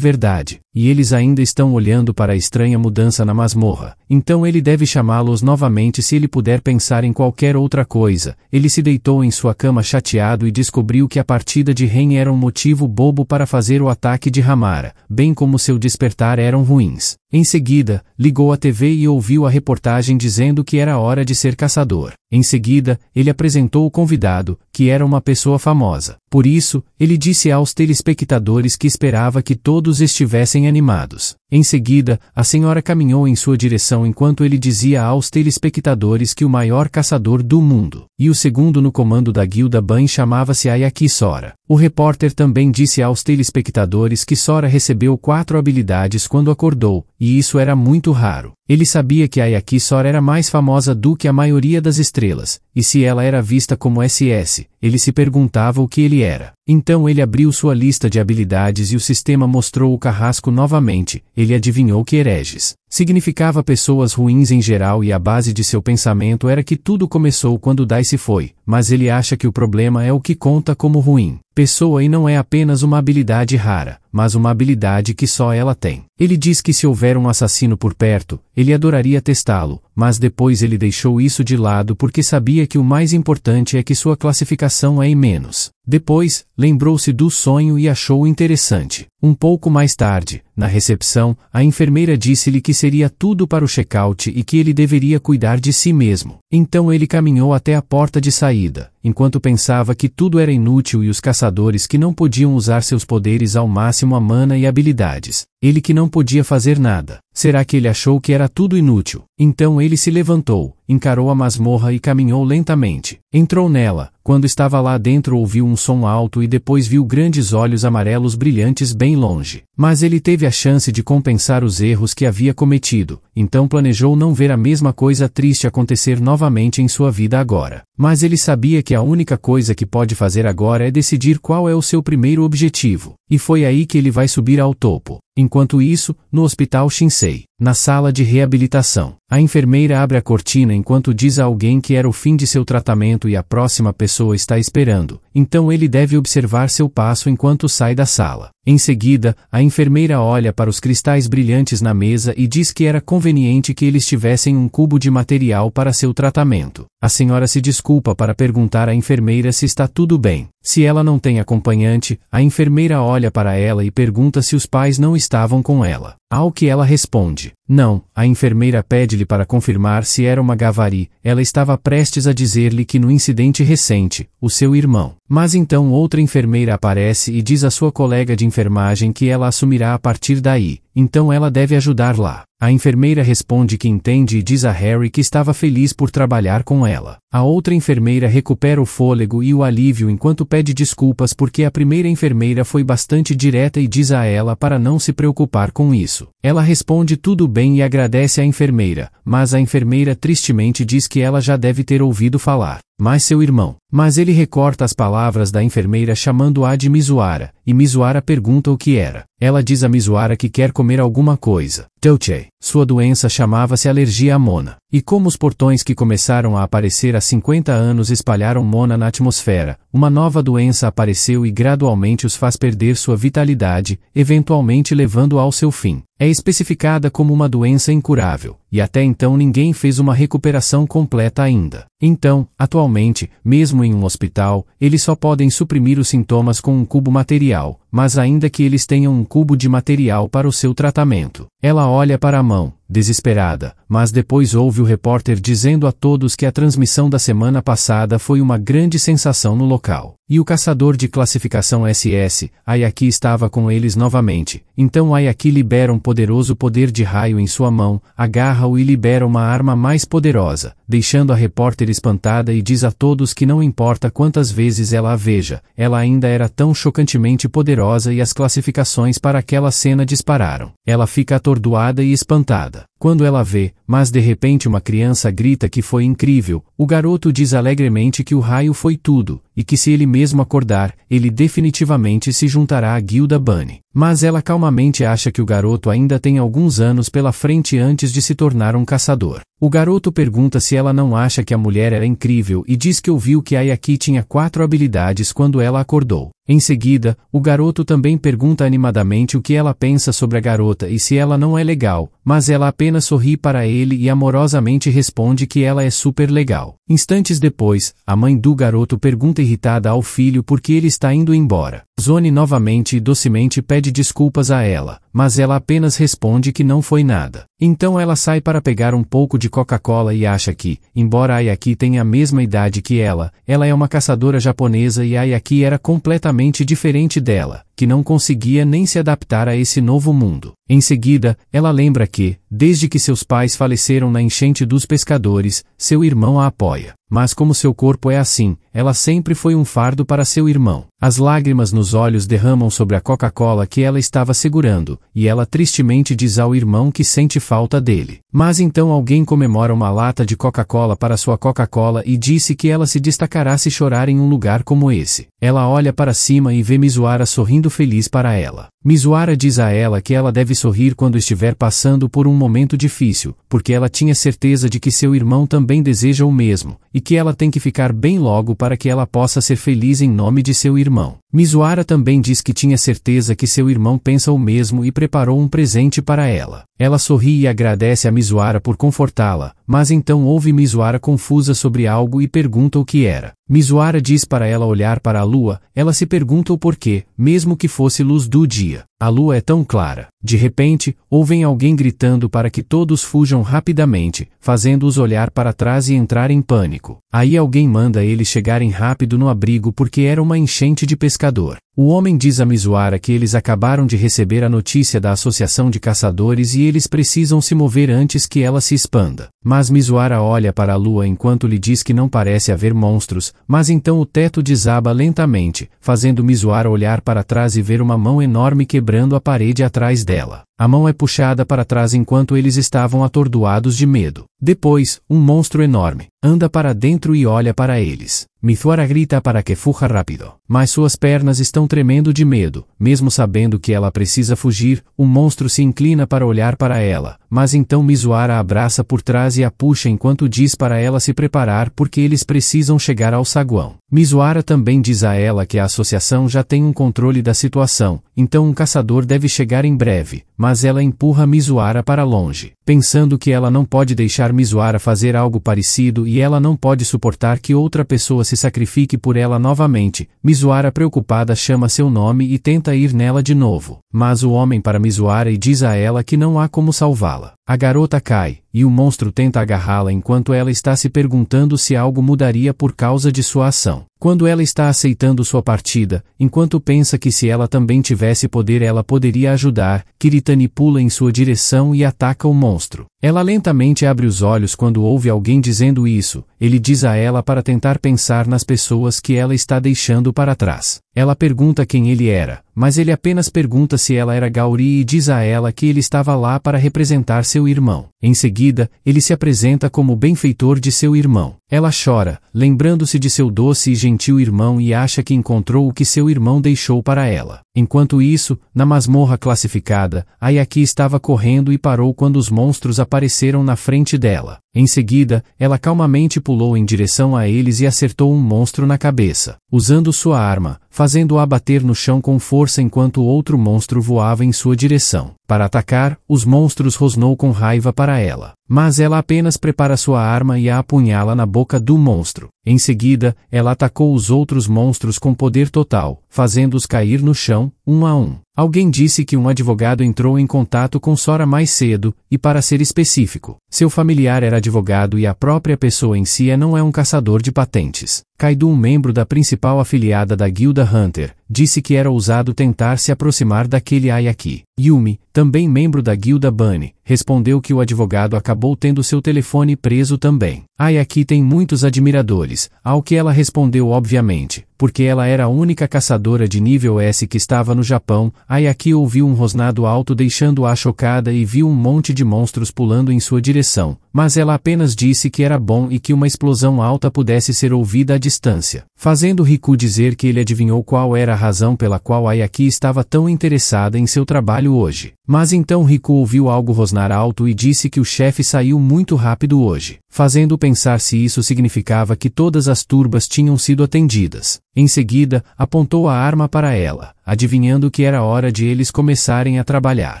verdade, e eles ainda estão olhando para a estranha mudança na masmorra. Então ele deve chamá-los novamente se ele puder pensar em qualquer outra coisa. Ele se deitou em sua cama chateado e descobriu que a partida de Ren era um motivo bobo para fazer o ataque de Hamara, bem como seu despertar eram ruins. Em seguida, ligou a TV e ouviu a reportagem dizendo que era hora de ser caçador. Em seguida, ele apresentou o convidado, que era uma pessoa famosa. Por isso, ele disse aos telespectadores que esperava que todos estivessem animados. Em seguida, a senhora caminhou em sua direção enquanto ele dizia aos telespectadores que o maior caçador do mundo e o segundo no comando da guilda Ban chamava-se Ayaki Sora. O repórter também disse aos telespectadores que Sora recebeu 4 habilidades quando acordou, e isso era muito raro. Ele sabia que Ayaki Sora era mais famosa do que a maioria das estrelas, e se ela era vista como SS, ele se perguntava o que ele era. Então ele abriu sua lista de habilidades e o sistema mostrou o carrasco novamente. Ele adivinhou que hereges significava pessoas ruins em geral e a base de seu pensamento era que tudo começou quando Dai se foi, mas ele acha que o problema é o que conta como ruim. Pessoa e não é apenas uma habilidade rara, mas uma habilidade que só ela tem. Ele diz que se houver um assassino por perto, ele adoraria testá-lo, mas depois ele deixou isso de lado porque sabia que o mais importante é que sua classificação é em menos. Depois, lembrou-se do sonho e achou interessante. Um pouco mais tarde, na recepção, a enfermeira disse-lhe que seria tudo para o check-out e que ele deveria cuidar de si mesmo. Então ele caminhou até a porta de saída, enquanto pensava que tudo era inútil e os caçadores que não podiam usar seus poderes ao máximo a mana e habilidades. Ele que não podia fazer nada. Será que ele achou que era tudo inútil? Então ele se levantou, encarou a masmorra e caminhou lentamente. Entrou nela. Quando estava lá dentro ouviu um som alto e depois viu grandes olhos amarelos brilhantes bem longe. Mas ele teve a chance de compensar os erros que havia cometido, então planejou não ver a mesma coisa triste acontecer novamente em sua vida agora. Mas ele sabia que a única coisa que pode fazer agora é decidir qual é o seu primeiro objetivo. E foi aí que ele vai subir ao topo. Enquanto isso, no Hospital Shinsei, na sala de reabilitação, a enfermeira abre a cortina enquanto diz a alguém que era o fim de seu tratamento e a próxima pessoa está esperando. Então ele deve observar seu passo enquanto sai da sala. Em seguida, a enfermeira olha para os cristais brilhantes na mesa e diz que era conveniente que eles tivessem um cubo de material para seu tratamento. A senhora se desculpa para perguntar à enfermeira se está tudo bem. Se ela não tem acompanhante, a enfermeira olha para ela e pergunta se os pais não estavam com ela. Ao que ela responde, não. A enfermeira pede-lhe para confirmar se era uma gavari. Ela estava prestes a dizer-lhe que no incidente recente, o seu irmão. Mas então outra enfermeira aparece e diz à sua colega de enfermagem que ela assumirá a partir daí. Então ela deve ajudar lá. A enfermeira responde que entende e diz a Harry que estava feliz por trabalhar com ela. A outra enfermeira recupera o fôlego e o alívio enquanto pede desculpas porque a primeira enfermeira foi bastante direta e diz a ela para não se preocupar com isso. Ela responde tudo bem e agradece à enfermeira, mas a enfermeira tristemente diz que ela já deve ter ouvido falar Mas seu irmão. Mas ele recorta as palavras da enfermeira chamando-a de Mizuara, e Mizuara pergunta o que era. Ela diz a Mizuara que quer comer alguma coisa. Touchei. Sua doença chamava-se alergia à Mona. E como os portões que começaram a aparecer há 50 anos espalharam Mona na atmosfera, uma nova doença apareceu e gradualmente os faz perder sua vitalidade, eventualmente levando ao seu fim. É especificada como uma doença incurável, e até então ninguém fez uma recuperação completa ainda. Então, atualmente, mesmo em um hospital, eles só podem suprimir os sintomas com um cubo material, mas ainda que eles tenham um cubo de material para o seu tratamento. Ela olha para a mão, desesperada, mas depois ouve o repórter dizendo a todos que a transmissão da semana passada foi uma grande sensação no local. E o caçador de classificação SS, Ayaki, estava com eles novamente. Então Ayaki libera um poderoso poder de raio em sua mão, agarra-o e libera uma arma mais poderosa, deixando a repórter espantada e diz a todos que não importa quantas vezes ela a veja, ela ainda era tão chocantemente poderosa e as classificações para aquela cena dispararam. Ela fica atordoada e espantada. Quando ela vê, mas de repente uma criança grita que foi incrível, o garoto diz alegremente que o raio foi tudo, e que se ele mesmo acordar, ele definitivamente se juntará à guilda Bunny. Mas ela calmamente acha que o garoto ainda tem alguns anos pela frente antes de se tornar um caçador. O garoto pergunta se ela não acha que a mulher era incrível e diz que ouviu que Ayaki tinha 4 habilidades quando ela acordou. Em seguida, o garoto também pergunta animadamente o que ela pensa sobre a garota e se ela não é legal, mas ela apenas sorri para ele e amorosamente responde que ela é super legal. Instantes depois, a mãe do garoto pergunta irritada ao filho por que ele está indo embora. Zone novamente e docemente pede desculpas a ela, mas ela apenas responde que não foi nada. Então ela sai para pegar um pouco de Coca-Cola e acha que, embora Ayaki tenha a mesma idade que ela é uma caçadora japonesa e Ayaki era completamente diferente dela, que não conseguia nem se adaptar a esse novo mundo. Em seguida, ela lembra que, desde que seus pais faleceram na enchente dos pescadores, seu irmão a apoia. Mas como seu corpo é assim, ela sempre foi um fardo para seu irmão. As lágrimas nos olhos derramam sobre a Coca-Cola que ela estava segurando, e ela tristemente diz ao irmão que sente falta dele. Mas então alguém comemora uma lata de Coca-Cola para sua Coca-Cola e disse que ela se destacará se chorar em um lugar como esse. Ela olha para cima e vê Mizuara sorrindo feliz para ela. Mizuara diz a ela que ela deve sorrir quando estiver passando por um momento difícil, porque ela tinha certeza de que seu irmão também deseja o mesmo, e que ela tem que ficar bem logo para que ela possa ser feliz em nome de seu irmão. Mizuara também diz que tinha certeza que seu irmão pensa o mesmo e preparou um presente para ela. Ela sorri e agradece a Mizuara por confortá-la, mas então ouve Mizuara confusa sobre algo e pergunta o que era. Mizuara diz para ela olhar para a lua, ela se pergunta o porquê, mesmo que fosse luz do dia. A lua é tão clara. De repente, ouvem alguém gritando para que todos fujam rapidamente, fazendo-os olhar para trás e entrar em pânico. Aí alguém manda eles chegarem rápido no abrigo porque era uma enchente de pescador. O homem diz a Mizuara que eles acabaram de receber a notícia da Associação de Caçadores e eles precisam se mover antes que ela se expanda. Mas Mizuara olha para a lua enquanto lhe diz que não parece haver monstros, mas então o teto desaba lentamente, fazendo Mizuara olhar para trás e ver uma mão enorme quebrando a parede atrás dela. A mão é puxada para trás enquanto eles estavam atordoados de medo. Depois, um monstro enorme anda para dentro e olha para eles. Mizuara grita para que fuja rápido, mas suas pernas estão tremendo de medo. Mesmo sabendo que ela precisa fugir, o monstro se inclina para olhar para ela, mas então Mizuara a abraça por trás e a puxa enquanto diz para ela se preparar porque eles precisam chegar ao saguão. Mizuara também diz a ela que a associação já tem um controle da situação, então um caçador deve chegar em breve, mas ela empurra Mizuara para longe, pensando que ela não pode deixar Mizuara fazer algo parecido e ela não pode suportar que outra pessoa se sacrifique por ela novamente. Mizuara preocupada chama seu nome e tenta ir nela de novo, mas o homem para Mizuara e diz a ela que não há como salvá-la. A garota cai, e o monstro tenta agarrá-la enquanto ela está se perguntando se algo mudaria por causa de sua ação. Quando ela está aceitando sua partida, enquanto pensa que se ela também tivesse poder ela poderia ajudar, Kiritani pula em sua direção e ataca o monstro. Ela lentamente abre os olhos quando ouve alguém dizendo isso. Ele diz a ela para tentar pensar nas pessoas que ela está deixando para trás. Ela pergunta quem ele era, mas ele apenas pergunta se ela era Gauri e diz a ela que ele estava lá para representar seu irmão. Em seguida, ele se apresenta como benfeitor de seu irmão. Ela chora, lembrando-se de seu doce e gentil irmão e acha que encontrou o que seu irmão deixou para ela. Enquanto isso, na masmorra classificada, Ayaki estava correndo e parou quando os monstros apareceram na frente dela. Em seguida, ela calmamente pulou em direção a eles e acertou um monstro na cabeça, usando sua arma, fazendo-o abater no chão com força enquanto outro monstro voava em sua direção. Para atacar, os monstros rosnou com raiva para ela. Mas ela apenas prepara sua arma e a apunhala na boca do monstro. Em seguida, ela atacou os outros monstros com poder total, fazendo-os cair no chão, um a um. Alguém disse que um advogado entrou em contato com Sora mais cedo, e para ser específico, seu familiar era advogado e a própria pessoa em si não é um caçador de patentes. Kaido, um membro da principal afiliada da Guilda Hunter, disse que era ousado tentar se aproximar daquele Ayaki. Yumi, também membro da Guilda Bunny, respondeu que o advogado acabou tendo seu telefone preso também. Ayaki tem muitos admiradores, ao que ela respondeu obviamente, porque ela era a única caçadora de nível S que estava no Japão. Ayaki ouviu um rosnado alto deixando-a chocada e viu um monte de monstros pulando em sua direção, mas ela apenas disse que era bom e que uma explosão alta pudesse ser ouvida à distância, fazendo Riku dizer que ele adivinhou qual era a razão pela qual Ayaki estava tão interessada em seu trabalho hoje. Mas então Riku ouviu algo rosnar alto e disse que o chefe saiu muito rápido hoje, fazendo pensar se isso significava que todas as turbas tinham sido atendidas. Em seguida, apontou a arma para ela, adivinhando que era hora de eles começarem a trabalhar.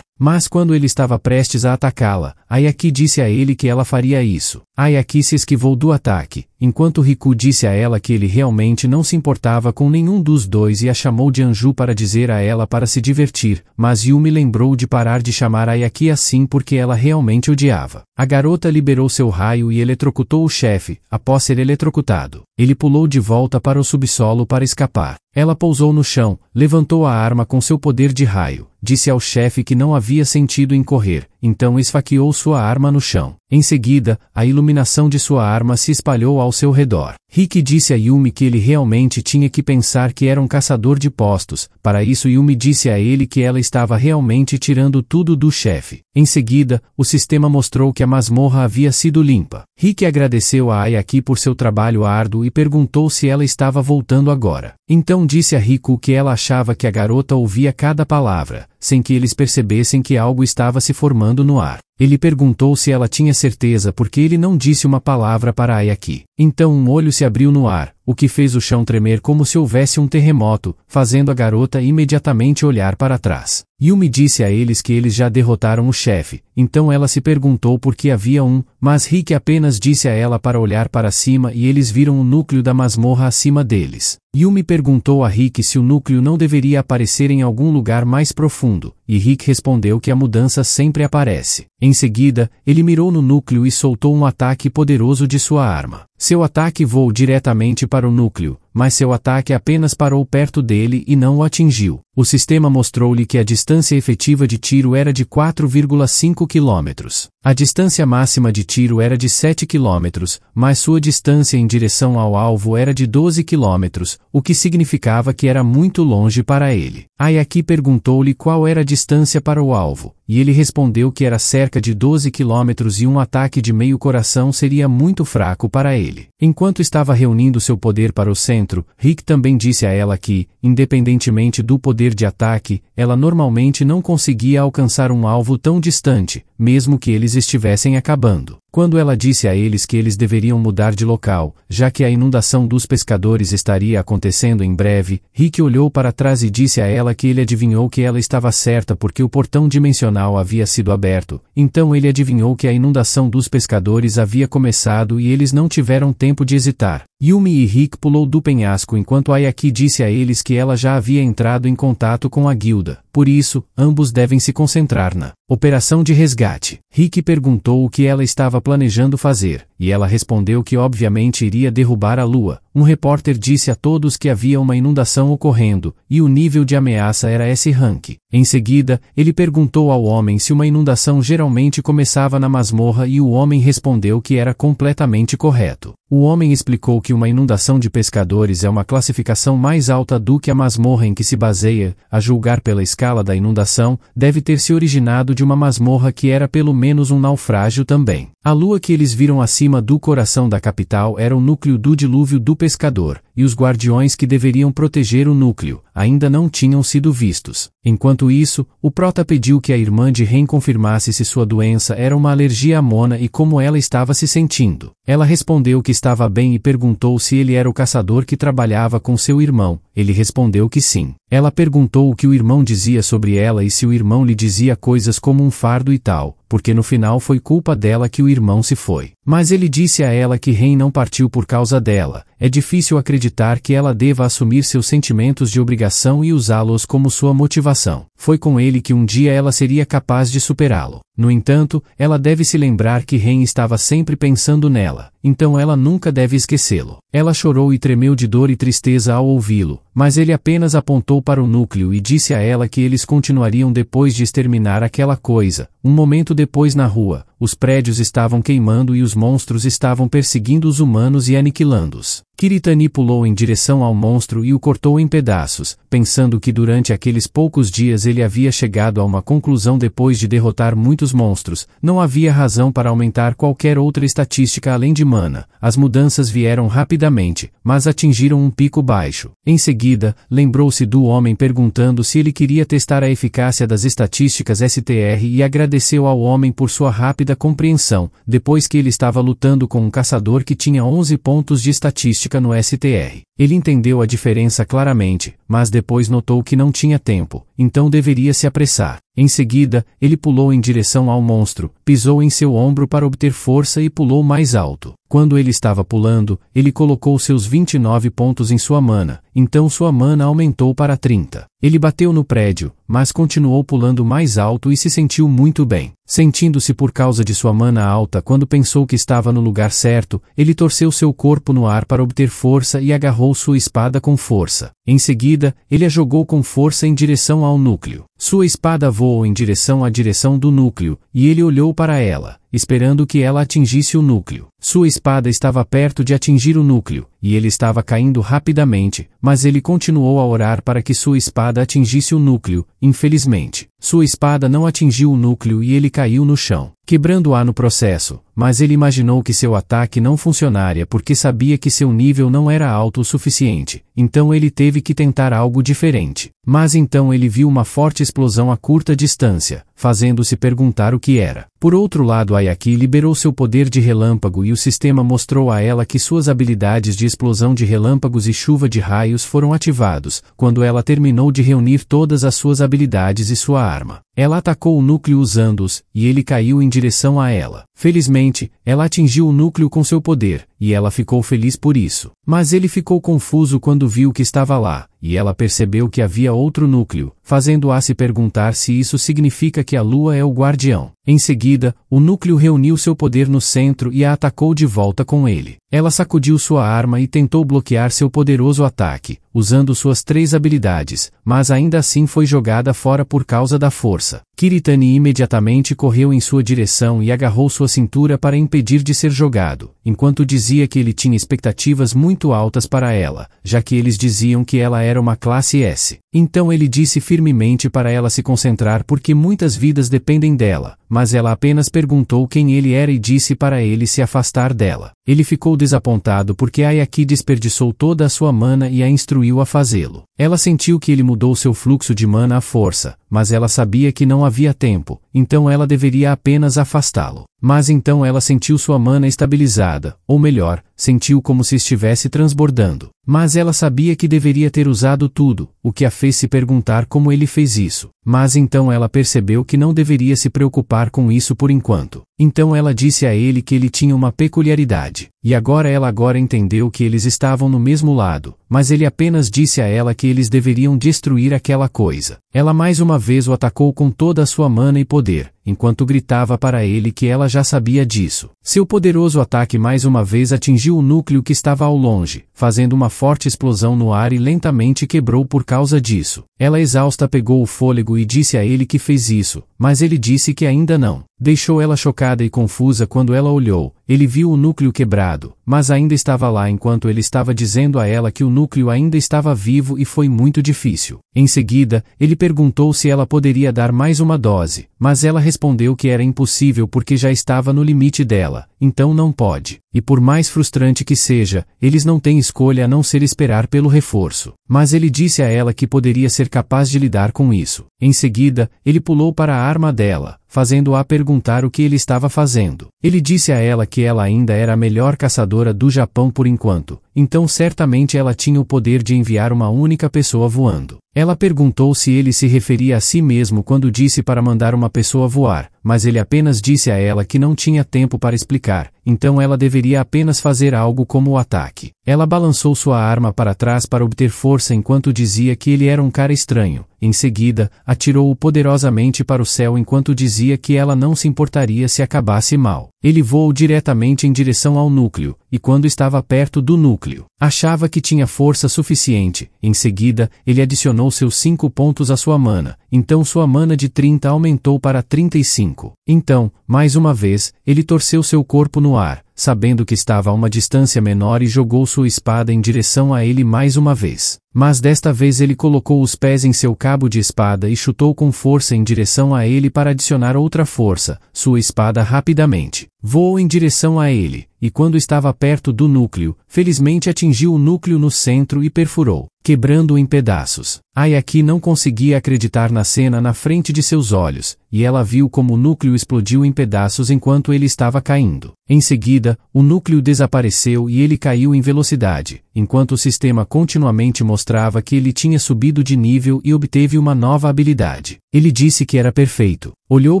Mas quando ele estava prestes a atacá-la, Ayaki disse a ele que ela faria isso. Ayaki se esquivou do ataque, enquanto Riku disse a ela que ele realmente não se importava com nenhum dos dois e a chamou de Anju para dizer a ela para se divertir, mas Yumi lembrou de parar de chamar Ayaki assim porque ela realmente odiava. A garota liberou seu raio e eletrocutou o chefe, após ser eletrocutado. Ele pulou de volta para o subsolo para escapar. Ela pousou no chão, levantou a arma com seu poder de raio, disse ao chefe que não havia sentido em correr, então esfaqueou sua arma no chão. Em seguida, a iluminação de sua arma se espalhou ao seu redor. Rick disse a Yumi que ele realmente tinha que pensar que era um caçador de postos. Para isso Yumi disse a ele que ela estava realmente tirando tudo do chefe. Em seguida, o sistema mostrou que a masmorra havia sido limpa. Rick agradeceu a Ayaki por seu trabalho árduo e perguntou se ela estava voltando agora. Então disse a Riku que ela achava que a garota ouvia cada palavra, sem que eles percebessem que algo estava se formando no ar. Ele perguntou se ela tinha certeza porque ele não disse uma palavra para Ayaki. Então um olho se abriu no ar, o que fez o chão tremer como se houvesse um terremoto, fazendo a garota imediatamente olhar para trás. Yumi disse a eles que eles já derrotaram o chefe, então ela se perguntou por que havia mas Rick apenas disse a ela para olhar para cima e eles viram o núcleo da masmorra acima deles. Yumi perguntou a Rick se o núcleo não deveria aparecer em algum lugar mais profundo, e Rick respondeu que a mudança sempre aparece. Em seguida, ele mirou no núcleo e soltou um ataque poderoso de sua arma. Seu ataque voou diretamente para o núcleo, mas seu ataque apenas parou perto dele e não o atingiu. O sistema mostrou-lhe que a distância efetiva de tiro era de 4,5 km. A distância máxima de tiro era de 7 km, mas sua distância em direção ao alvo era de 12 km, o que significava que era muito longe para ele. Ayaki perguntou-lhe qual era a distância para o alvo, e ele respondeu que era cerca de 12 km e um ataque de meio coração seria muito fraco para ele. Enquanto estava reunindo seu poder para o centro, Rick também disse a ela que, independentemente do poder de ataque, ela normalmente não conseguia alcançar um alvo tão distante, mesmo que eles estivessem acabando. Quando ela disse a eles que eles deveriam mudar de local, já que a inundação dos pescadores estaria acontecendo em breve, Rick olhou para trás e disse a ela que ele adivinhou que ela estava certa porque o portão dimensional havia sido aberto, então ele adivinhou que a inundação dos pescadores havia começado e eles não tiveram tempo de hesitar. Yumi e Rick pulou do penhasco enquanto Ayaki disse a eles que ela já havia entrado em contato com a guilda, por isso, ambos devem se concentrar na operação de resgate. Rick perguntou o que ela estava planejando fazer, e ela respondeu que obviamente iria derrubar a lua. Um repórter disse a todos que havia uma inundação ocorrendo, e o nível de ameaça era S-Rank. Em seguida, ele perguntou ao homem se uma inundação geralmente começava na masmorra e o homem respondeu que era completamente correto. O homem explicou que uma inundação de pescadores é uma classificação mais alta do que a masmorra em que se baseia, a julgar pela escala da inundação, deve ter se originado de uma masmorra que era pelo menos um naufrágio também. A lua que eles viram acima do coração da capital era o núcleo do dilúvio do pescador, e os guardiões que deveriam proteger o núcleo ainda não tinham sido vistos. Enquanto isso, o prota pediu que a irmã de Ren confirmasse se sua doença era uma alergia à Mona e como ela estava se sentindo. Ela respondeu que estava bem e perguntou se ele era o caçador que trabalhava com seu irmão. Ele respondeu que sim. Ela perguntou o que o irmão dizia sobre ela e se o irmão lhe dizia coisas como um fardo e tal, porque no final foi culpa dela que o irmão se foi. Mas ele disse a ela que Ren não partiu por causa dela. É difícil acreditar que ela deva assumir seus sentimentos de obrigação e usá-los como sua motivação. Foi com ele que um dia ela seria capaz de superá-lo. No entanto, ela deve se lembrar que Ren estava sempre pensando nela, então ela nunca deve esquecê-lo. Ela chorou e tremeu de dor e tristeza ao ouvi-lo, mas ele apenas apontou para o núcleo e disse a ela que eles continuariam depois de exterminar aquela coisa. Um momento depois na rua, os prédios estavam queimando e os monstros estavam perseguindo os humanos e aniquilando-os. Kiritani pulou em direção ao monstro e o cortou em pedaços, pensando que durante aqueles poucos dias ele havia chegado a uma conclusão depois de derrotar muitos monstros, não havia razão para aumentar qualquer outra estatística além de mana. As mudanças vieram rapidamente, mas atingiram um pico baixo. Em seguida, lembrou-se do homem perguntando se ele queria testar a eficácia das estatísticas STR e agradeceu ao homem por sua rápida compreensão, depois que ele estava lutando com um caçador que tinha 11 pontos de estatística no STR. Ele entendeu a diferença claramente, mas depois notou que não tinha tempo, então deveria se apressar. Em seguida, ele pulou em direção ao monstro, pisou em seu ombro para obter força e pulou mais alto. Quando ele estava pulando, ele colocou seus 29 pontos em sua mana, então sua mana aumentou para 30. Ele bateu no prédio, mas continuou pulando mais alto e se sentiu muito bem. Sentindo-se por causa de sua mana alta quando pensou que estava no lugar certo, ele torceu seu corpo no ar para obter força e agarrou sua espada com força. Em seguida, ele a jogou com força em direção ao núcleo. Sua espada voou em direção à direção do núcleo, e ele olhou para ela, esperando que ela atingisse o núcleo. Sua espada estava perto de atingir o núcleo, e ele estava caindo rapidamente, mas ele continuou a orar para que sua espada atingisse o núcleo. Infelizmente, sua espada não atingiu o núcleo e ele caiu no chão, quebrando-a no processo, mas ele imaginou que seu ataque não funcionaria porque sabia que seu nível não era alto o suficiente, então ele teve que tentar algo diferente. Mas então ele viu uma forte explosão a curta distância, fazendo-se perguntar o que era. Por outro lado, Ayaki liberou seu poder de relâmpago e o sistema mostrou a ela que suas habilidades de explosão de relâmpagos e chuva de raios foram ativados, quando ela terminou de reunir todas as suas habilidades e sua arma. Ela atacou o núcleo usando-os, e ele caiu em direção a ela. Felizmente, ela atingiu o núcleo com seu poder, e ela ficou feliz por isso. Mas ele ficou confuso quando viu que estava lá, e ela percebeu que havia outro núcleo, fazendo-a se perguntar se isso significa que a lua é o guardião. Em seguida, o núcleo reuniu seu poder no centro e a atacou de volta com ele. Ela sacudiu sua arma e tentou bloquear seu poderoso ataque, usando suas 3 habilidades, mas ainda assim foi jogada fora por causa da força. Kiritani imediatamente correu em sua direção e agarrou sua cintura para impedir de ser jogado, enquanto dizia que ele tinha expectativas muito altas para ela, já que eles diziam que ela era uma classe S. Então ele disse firmemente para ela se concentrar porque muitas vidas dependem dela, mas ela apenas perguntou quem ele era e disse para ele se afastar dela. Ele ficou desapontado porque Ayaki desperdiçou toda a sua mana e a instruiu a fazê-lo. Ela sentiu que ele mudou seu fluxo de mana à força, mas ela sabia que não havia tempo, então ela deveria apenas afastá-lo. Mas então ela sentiu sua mana estabilizada, ou melhor, sentiu como se estivesse transbordando. Mas ela sabia que deveria ter usado tudo, o que a fez se perguntar como ele fez isso. Mas então ela percebeu que não deveria se preocupar com isso por enquanto. Então ela disse a ele que ele tinha uma peculiaridade. E agora ela entendeu que eles estavam no mesmo lado, mas ele apenas disse a ela que eles deveriam destruir aquela coisa. Ela mais uma vez o atacou com toda a sua mana e poder, enquanto gritava para ele que ela já sabia disso. Seu poderoso ataque mais uma vez atingiu o núcleo que estava ao longe, fazendo uma forte explosão no ar e lentamente quebrou por causa disso. Ela exausta pegou o fôlego e disse a ele que fez isso, mas ele disse que ainda não. Deixou ela chocada e confusa quando ela olhou. Ele viu o núcleo quebrado, mas ainda estava lá enquanto ele estava dizendo a ela que o núcleo ainda estava vivo e foi muito difícil. Em seguida, ele perguntou se ela poderia dar mais uma dose, mas ela respondeu que era impossível porque já estava no limite dela, então não pode. E por mais frustrante que seja, eles não têm escolha a não ser esperar pelo reforço. Mas ele disse a ela que poderia ser capaz de lidar com isso. Em seguida, ele pulou para a arma dela, fazendo-a perguntar o que ele estava fazendo. Ele disse a ela que ela ainda era a melhor caçadora do Japão por enquanto, então certamente ela tinha o poder de enviar uma única pessoa voando. Ela perguntou se ele se referia a si mesmo quando disse para mandar uma pessoa voar, mas ele apenas disse a ela que não tinha tempo para explicar, então ela deveria apenas fazer algo como o ataque. Ela balançou sua arma para trás para obter força enquanto dizia que ele era um cara estranho. Em seguida, atirou-o poderosamente para o céu enquanto dizia que ela não se importaria se acabasse mal. Ele voou diretamente em direção ao núcleo, e quando estava perto do núcleo, achava que tinha força suficiente. Em seguida, ele adicionou seus 5 pontos à sua mana, então sua mana de 30 aumentou para 35. Então, mais uma vez, ele torceu seu corpo no ar, sabendo que estava a uma distância menor e jogou sua espada em direção a ele mais uma vez. Mas desta vez ele colocou os pés em seu cabo de espada e chutou com força em direção a ele para adicionar outra força, sua espada rapidamente. Voou em direção a ele, e quando estava perto do núcleo, felizmente atingiu o núcleo no centro e perfurou, quebrando-o em pedaços. Ayaki não conseguia acreditar na cena na frente de seus olhos, e ela viu como o núcleo explodiu em pedaços enquanto ele estava caindo. Em seguida, o núcleo desapareceu e ele caiu em velocidade, enquanto o sistema continuamente mostrava que ele tinha subido de nível e obteve uma nova habilidade. Ele disse que era perfeito. Olhou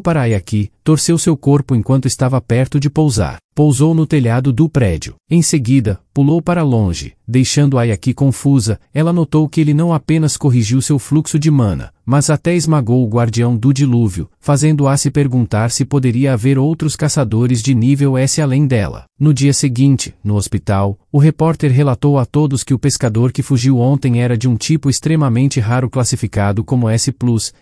para Ayaki, torceu seu corpo enquanto estava perto de pousar. Pousou no telhado do prédio. Em seguida, pulou para longe, deixando Ayaki confusa. Ela notou que ele não apenas corrigiu seu fluxo de mana, mas até esmagou o guardião do dilúvio, fazendo-a se perguntar se poderia haver outros caçadores de nível S além dela. No dia seguinte, no hospital, o repórter relatou a todos que o pescador que fugiu ontem era de um tipo extremamente raro classificado como S+,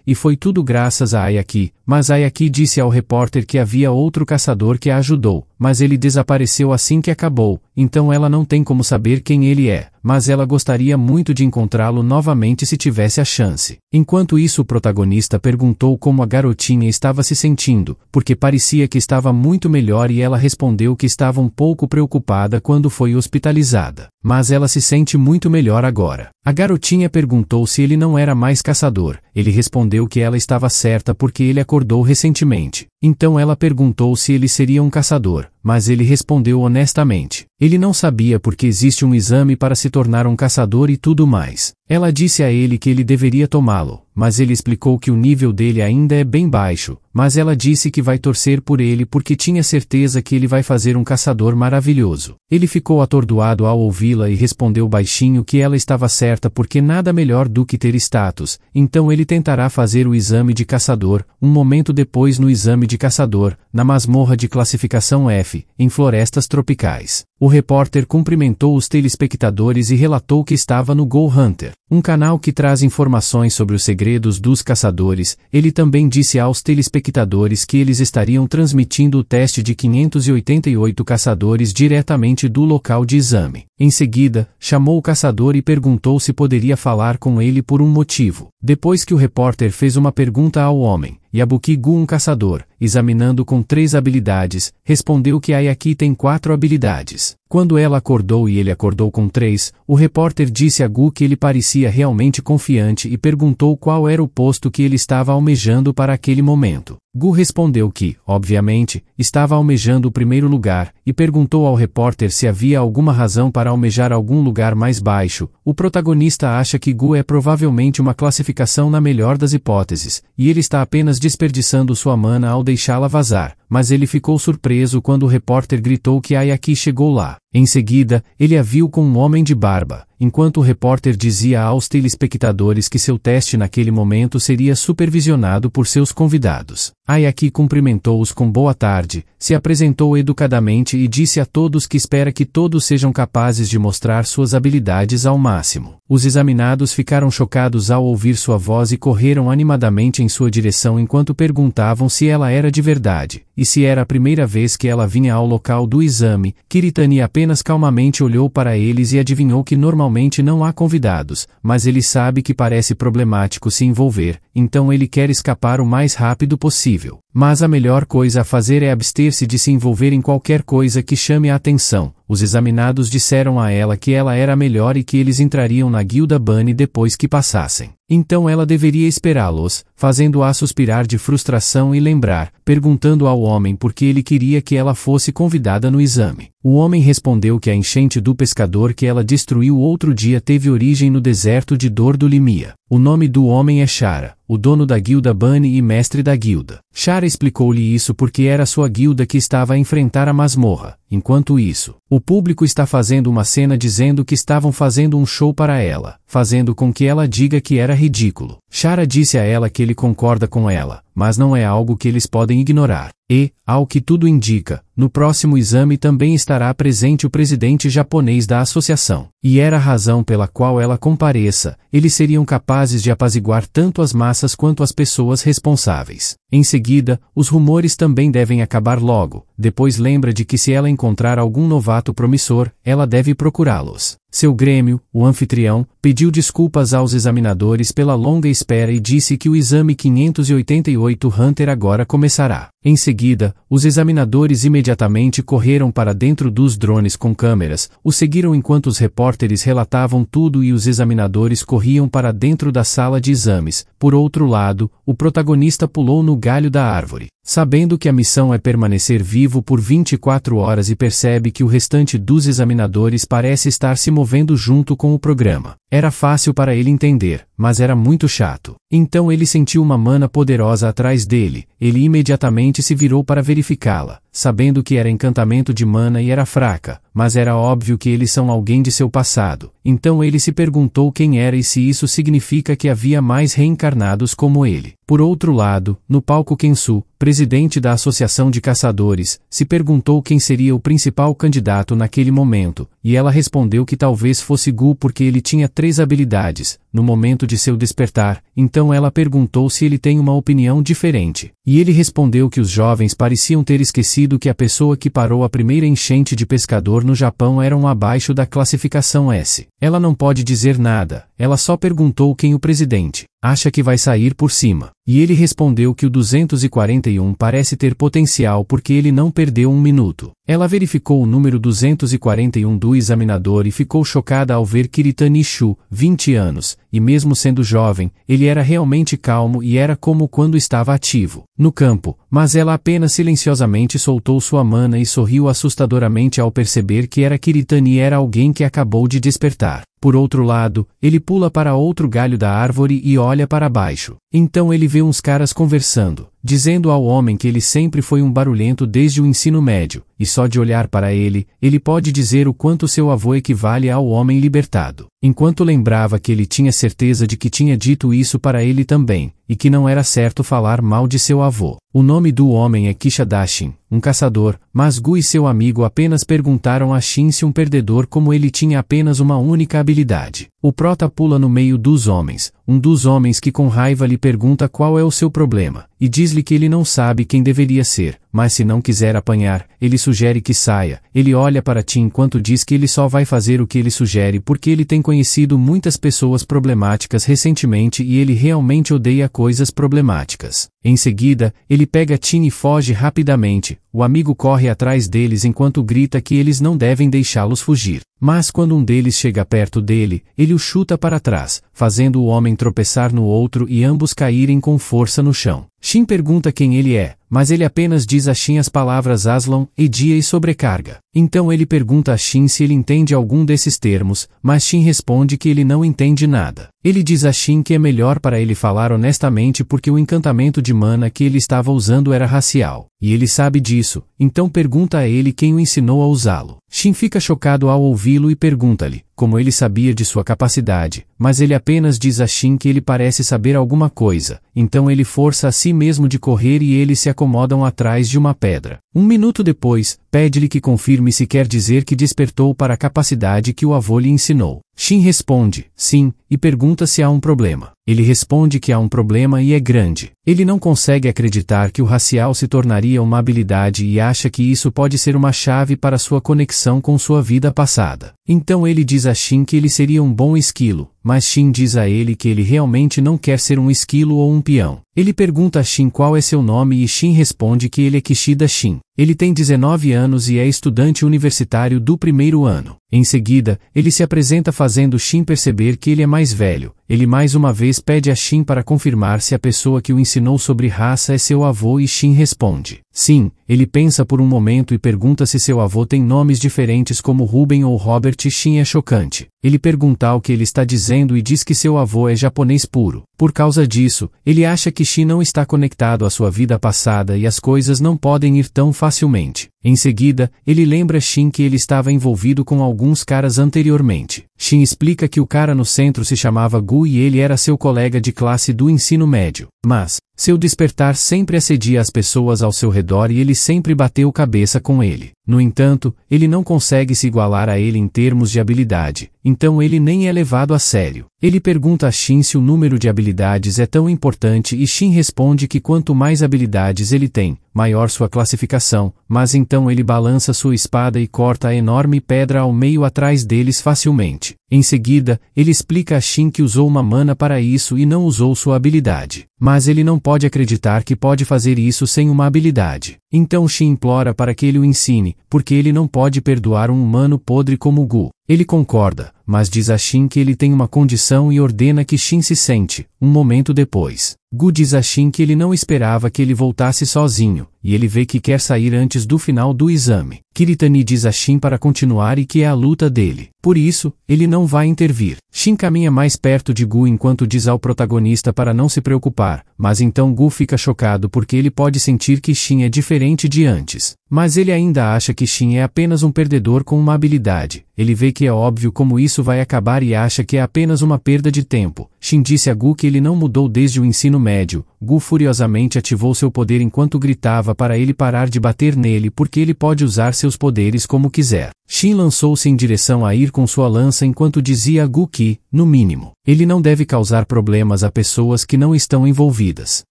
e foi tudo graças a Ayaki, mas Ayaki disse ao repórter que havia outro caçador que a ajudou, mas ele desapareceu assim que acabou, então ela não tem como saber quem ele é, mas ela gostaria muito de encontrá-lo novamente se tivesse a chance. Enquanto isso, o protagonista perguntou como a garotinha estava se sentindo, porque parecia que estava muito melhor e ela respondeu que estava um pouco preocupada quando foi hospitalizada. Mas ela se sente muito melhor agora. A garotinha perguntou se ele não era mais caçador. Ele respondeu que ela estava certa porque ele acordou recentemente. Então ela perguntou se ele seria um caçador, mas ele respondeu honestamente. Ele não sabia porque existe um exame para se tornar um caçador e tudo mais. Ela disse a ele que ele deveria tomá-lo, mas ele explicou que o nível dele ainda é bem baixo, mas ela disse que vai torcer por ele porque tinha certeza que ele vai fazer um caçador maravilhoso. Ele ficou atordoado ao ouvi-la e respondeu baixinho que ela estava certa porque nada melhor do que ter status, então ele tentará fazer o exame de caçador. Um momento depois, no exame de caçador, na masmorra de classificação F, em florestas tropicais, o repórter cumprimentou os telespectadores e relatou que estava no Go Hunter, um canal que traz informações sobre os segredos dos caçadores. Ele também disse aos telespectadores que eles estariam transmitindo o teste de 588 caçadores diretamente do local de exame. Em seguida, chamou o caçador e perguntou se poderia falar com ele por um motivo. Depois que o repórter fez uma pergunta ao homem, Yabuki-gu, um caçador, examinando com 3 habilidades, respondeu que Ayaki tem 4 habilidades. Quando ela acordou e ele acordou com 3, o repórter disse a Gu que ele parecia realmente confiante e perguntou qual era o posto que ele estava almejando para aquele momento. Gu respondeu que, obviamente, estava almejando o primeiro lugar, e perguntou ao repórter se havia alguma razão para almejar algum lugar mais baixo. O protagonista acha que Gu é provavelmente uma classificação na melhor das hipóteses, e ele está apenas desperdiçando sua mana ao deixá-la vazar, mas ele ficou surpreso quando o repórter gritou que Ayaki chegou lá. Em seguida, ele a viu com um homem de barba, enquanto o repórter dizia aos telespectadores que seu teste naquele momento seria supervisionado por seus convidados. Ayaki cumprimentou-os com boa tarde, se apresentou educadamente e disse a todos que espera que todos sejam capazes de mostrar suas habilidades ao máximo. Os examinados ficaram chocados ao ouvir sua voz e correram animadamente em sua direção enquanto perguntavam se ela era de verdade, e se era a primeira vez que ela vinha ao local do exame. Kiritani apenas calmamente olhou para eles e adivinhou que normalmente não há convidados, mas ele sabe que parece problemático se envolver, então ele quer escapar o mais rápido possível. Mas a melhor coisa a fazer é abster-se de se envolver em qualquer coisa que chame a atenção. Os examinados disseram a ela que ela era a melhor e que eles entrariam na Guilda Bunny depois que passassem. Então ela deveria esperá-los, fazendo-a suspirar de frustração e lembrar, perguntando ao homem por que ele queria que ela fosse convidada no exame. O homem respondeu que a enchente do pescador que ela destruiu outro dia teve origem no deserto de Dor do Limia. O nome do homem é Shara, o dono da Guilda Bunny e mestre da guilda. Shara explicou-lhe isso porque era sua guilda que estava a enfrentar a masmorra. Enquanto isso, o público está fazendo uma cena dizendo que estavam fazendo um show para ela, fazendo com que ela diga que era ridículo. Shara disse a ela que ele concorda com ela, mas não é algo que eles podem ignorar. E, ao que tudo indica, no próximo exame também estará presente o presidente japonês da associação. E era a razão pela qual ela compareça. Eles seriam capazes de apaziguar tanto as massas quanto as pessoas responsáveis. Em seguida, os rumores também devem acabar logo. Depois lembra de que se ela encontrar algum novato promissor, ela deve procurá-los. Seu grêmio, o anfitrião, pediu desculpas aos examinadores pela longa espera e disse que o exame 588 Hunter agora começará. Em seguida, os examinadores imediatamente correram para dentro dos drones com câmeras, os seguiram enquanto os repórteres relatavam tudo e os examinadores corriam para dentro da sala de exames. Por outro lado, o protagonista pulou no galho da árvore. Sabendo que a missão é permanecer vivo por 24 horas e percebe que o restante dos examinadores parece estar se movendo junto com o programa. Era fácil para ele entender, mas era muito chato. Então ele sentiu uma mana poderosa atrás dele. Ele imediatamente se virou para verificá-la, sabendo que era encantamento de mana e era fraca, mas era óbvio que eles são alguém de seu passado. Então ele se perguntou quem era e se isso significa que havia mais reencarnados como ele. Por outro lado, no palco Kensu, presidente da Associação de Caçadores, se perguntou quem seria o principal candidato naquele momento, e ela respondeu que talvez fosse Gu porque ele tinha 3 habilidades, no momento de seu despertar. Então ela perguntou se ele tem uma opinião diferente. E ele respondeu que os jovens pareciam ter esquecido que a pessoa que parou a primeira enchente de pescador no Japão eram abaixo da classificação S. Ela não pode dizer nada, ela só perguntou quem o presidente acha que vai sair por cima. E ele respondeu que o 241 parece ter potencial porque ele não perdeu um minuto. Ela verificou o número 241 do examinador e ficou chocada ao ver Kiritani Shu, 20 anos, e mesmo sendo jovem, ele era realmente calmo e era como quando estava ativo no campo, mas ela apenas silenciosamente soltou sua mana e sorriu assustadoramente ao perceber que era Kiritani era alguém que acabou de despertar. Por outro lado, ele pula para outro galho da árvore e olha para baixo. Então ele vê uns caras conversando, dizendo ao homem que ele sempre foi um barulhento desde o ensino médio, e só de olhar para ele, ele pode dizer o quanto seu avô equivale ao homem libertado. Enquanto lembrava que ele tinha certeza de que tinha dito isso para ele também, e que não era certo falar mal de seu avô. O nome do homem é Kishadashin, um caçador, mas Gu e seu amigo apenas perguntaram a Shin se um perdedor como ele tinha apenas uma única habilidade. O prota pula no meio dos homens, um dos homens que com raiva lhe pergunta qual é o seu problema, e diz-lhe que ele não sabe quem deveria ser, mas se não quiser apanhar, ele sugere que saia. Ele olha para ti enquanto diz que ele só vai fazer o que ele sugere porque ele tem conhecido muitas pessoas problemáticas recentemente e ele realmente odeia coisas problemáticas. Em seguida, ele pega Tin e foge rapidamente. O amigo corre atrás deles enquanto grita que eles não devem deixá-los fugir. Mas quando um deles chega perto dele, ele o chuta para trás, fazendo o homem tropeçar no outro e ambos caírem com força no chão. Shin pergunta quem ele é, mas ele apenas diz a Shin as palavras Aslan, Edia e sobrecarga. Então ele pergunta a Shin se ele entende algum desses termos, mas Shin responde que ele não entende nada. Ele diz a Shin que é melhor para ele falar honestamente porque o encantamento de de mana que ele estava usando era racial, e ele sabe disso, então pergunta a ele quem o ensinou a usá-lo. Shin fica chocado ao ouvi-lo e pergunta-lhe como ele sabia de sua capacidade, mas ele apenas diz a Shin que ele parece saber alguma coisa, então ele força a si mesmo de correr e eles se acomodam atrás de uma pedra. Um minuto depois, pede-lhe que confirme se quer dizer que despertou para a capacidade que o avô lhe ensinou. Shin responde, sim, e pergunta se há um problema. Ele responde que há um problema e é grande. Ele não consegue acreditar que o racial se tornaria uma habilidade e acha que isso pode ser uma chave para sua conexão com sua vida passada. Então ele diz a Shin que ele seria um bom esquilo, mas Shin diz a ele que ele realmente não quer ser um esquilo ou um peão. Ele pergunta a Shin qual é seu nome e Shin responde que ele é Kishida Shin. Ele tem 19 anos e é estudante universitário do primeiro ano. Em seguida, ele se apresenta fazendo Shin perceber que ele é mais velho. Ele mais uma vez pede a Shin para confirmar se a pessoa que o ensinou sobre raça é seu avô e Shin responde. Sim, ele pensa por um momento e pergunta se seu avô tem nomes diferentes como Ruben ou Robert e Shin é chocante. Ele pergunta o que ele está dizendo e diz que seu avô é japonês puro. Por causa disso, ele acha que Shin não está conectado à sua vida passada e as coisas não podem ir tão facilmente. Em seguida, ele lembra Shin que ele estava envolvido com alguns caras anteriormente. Shin explica que o cara no centro se chamava Gu e ele era seu colega de classe do ensino médio. Mas, seu despertar sempre assedia as pessoas ao seu redor e ele sempre bateu cabeça com ele. No entanto, ele não consegue se igualar a ele em termos de habilidade, então ele nem é levado a sério. Ele pergunta a Shin se o número de habilidades é tão importante e Shin responde que quanto mais habilidades ele tem, maior sua classificação, mas então ele balança sua espada e corta a enorme pedra ao meio atrás deles facilmente. Em seguida, ele explica a Shin que usou uma mana para isso e não usou sua habilidade. Mas ele não pode acreditar que pode fazer isso sem uma habilidade. Então Shin implora para que ele o ensine, porque ele não pode perdoar um humano podre como Gu. Ele concorda, mas diz a Shin que ele tem uma condição e ordena que Shin se sente. Um momento depois, Gu diz a Shin que ele não esperava que ele voltasse sozinho, e ele vê que quer sair antes do final do exame. Kiritani diz a Shin para continuar e que é a luta dele. Por isso, ele não vai intervir. Shin caminha mais perto de Gu enquanto diz ao protagonista para não se preocupar, mas então Gu fica chocado porque ele pode sentir que Shin é diferente de antes. Mas ele ainda acha que Shin é apenas um perdedor com uma habilidade. Ele vê que é óbvio como isso vai acabar e acha que é apenas uma perda de tempo. Shin disse a Gu que ele não mudou desde o ensino médio. Gu furiosamente ativou seu poder enquanto gritava para ele parar de bater nele porque ele pode usar seus poderes como quiser. Shin lançou-se em direção a ir com sua lança enquanto dizia a Gu que, no mínimo, ele não deve causar problemas a pessoas que não estão envolvidas.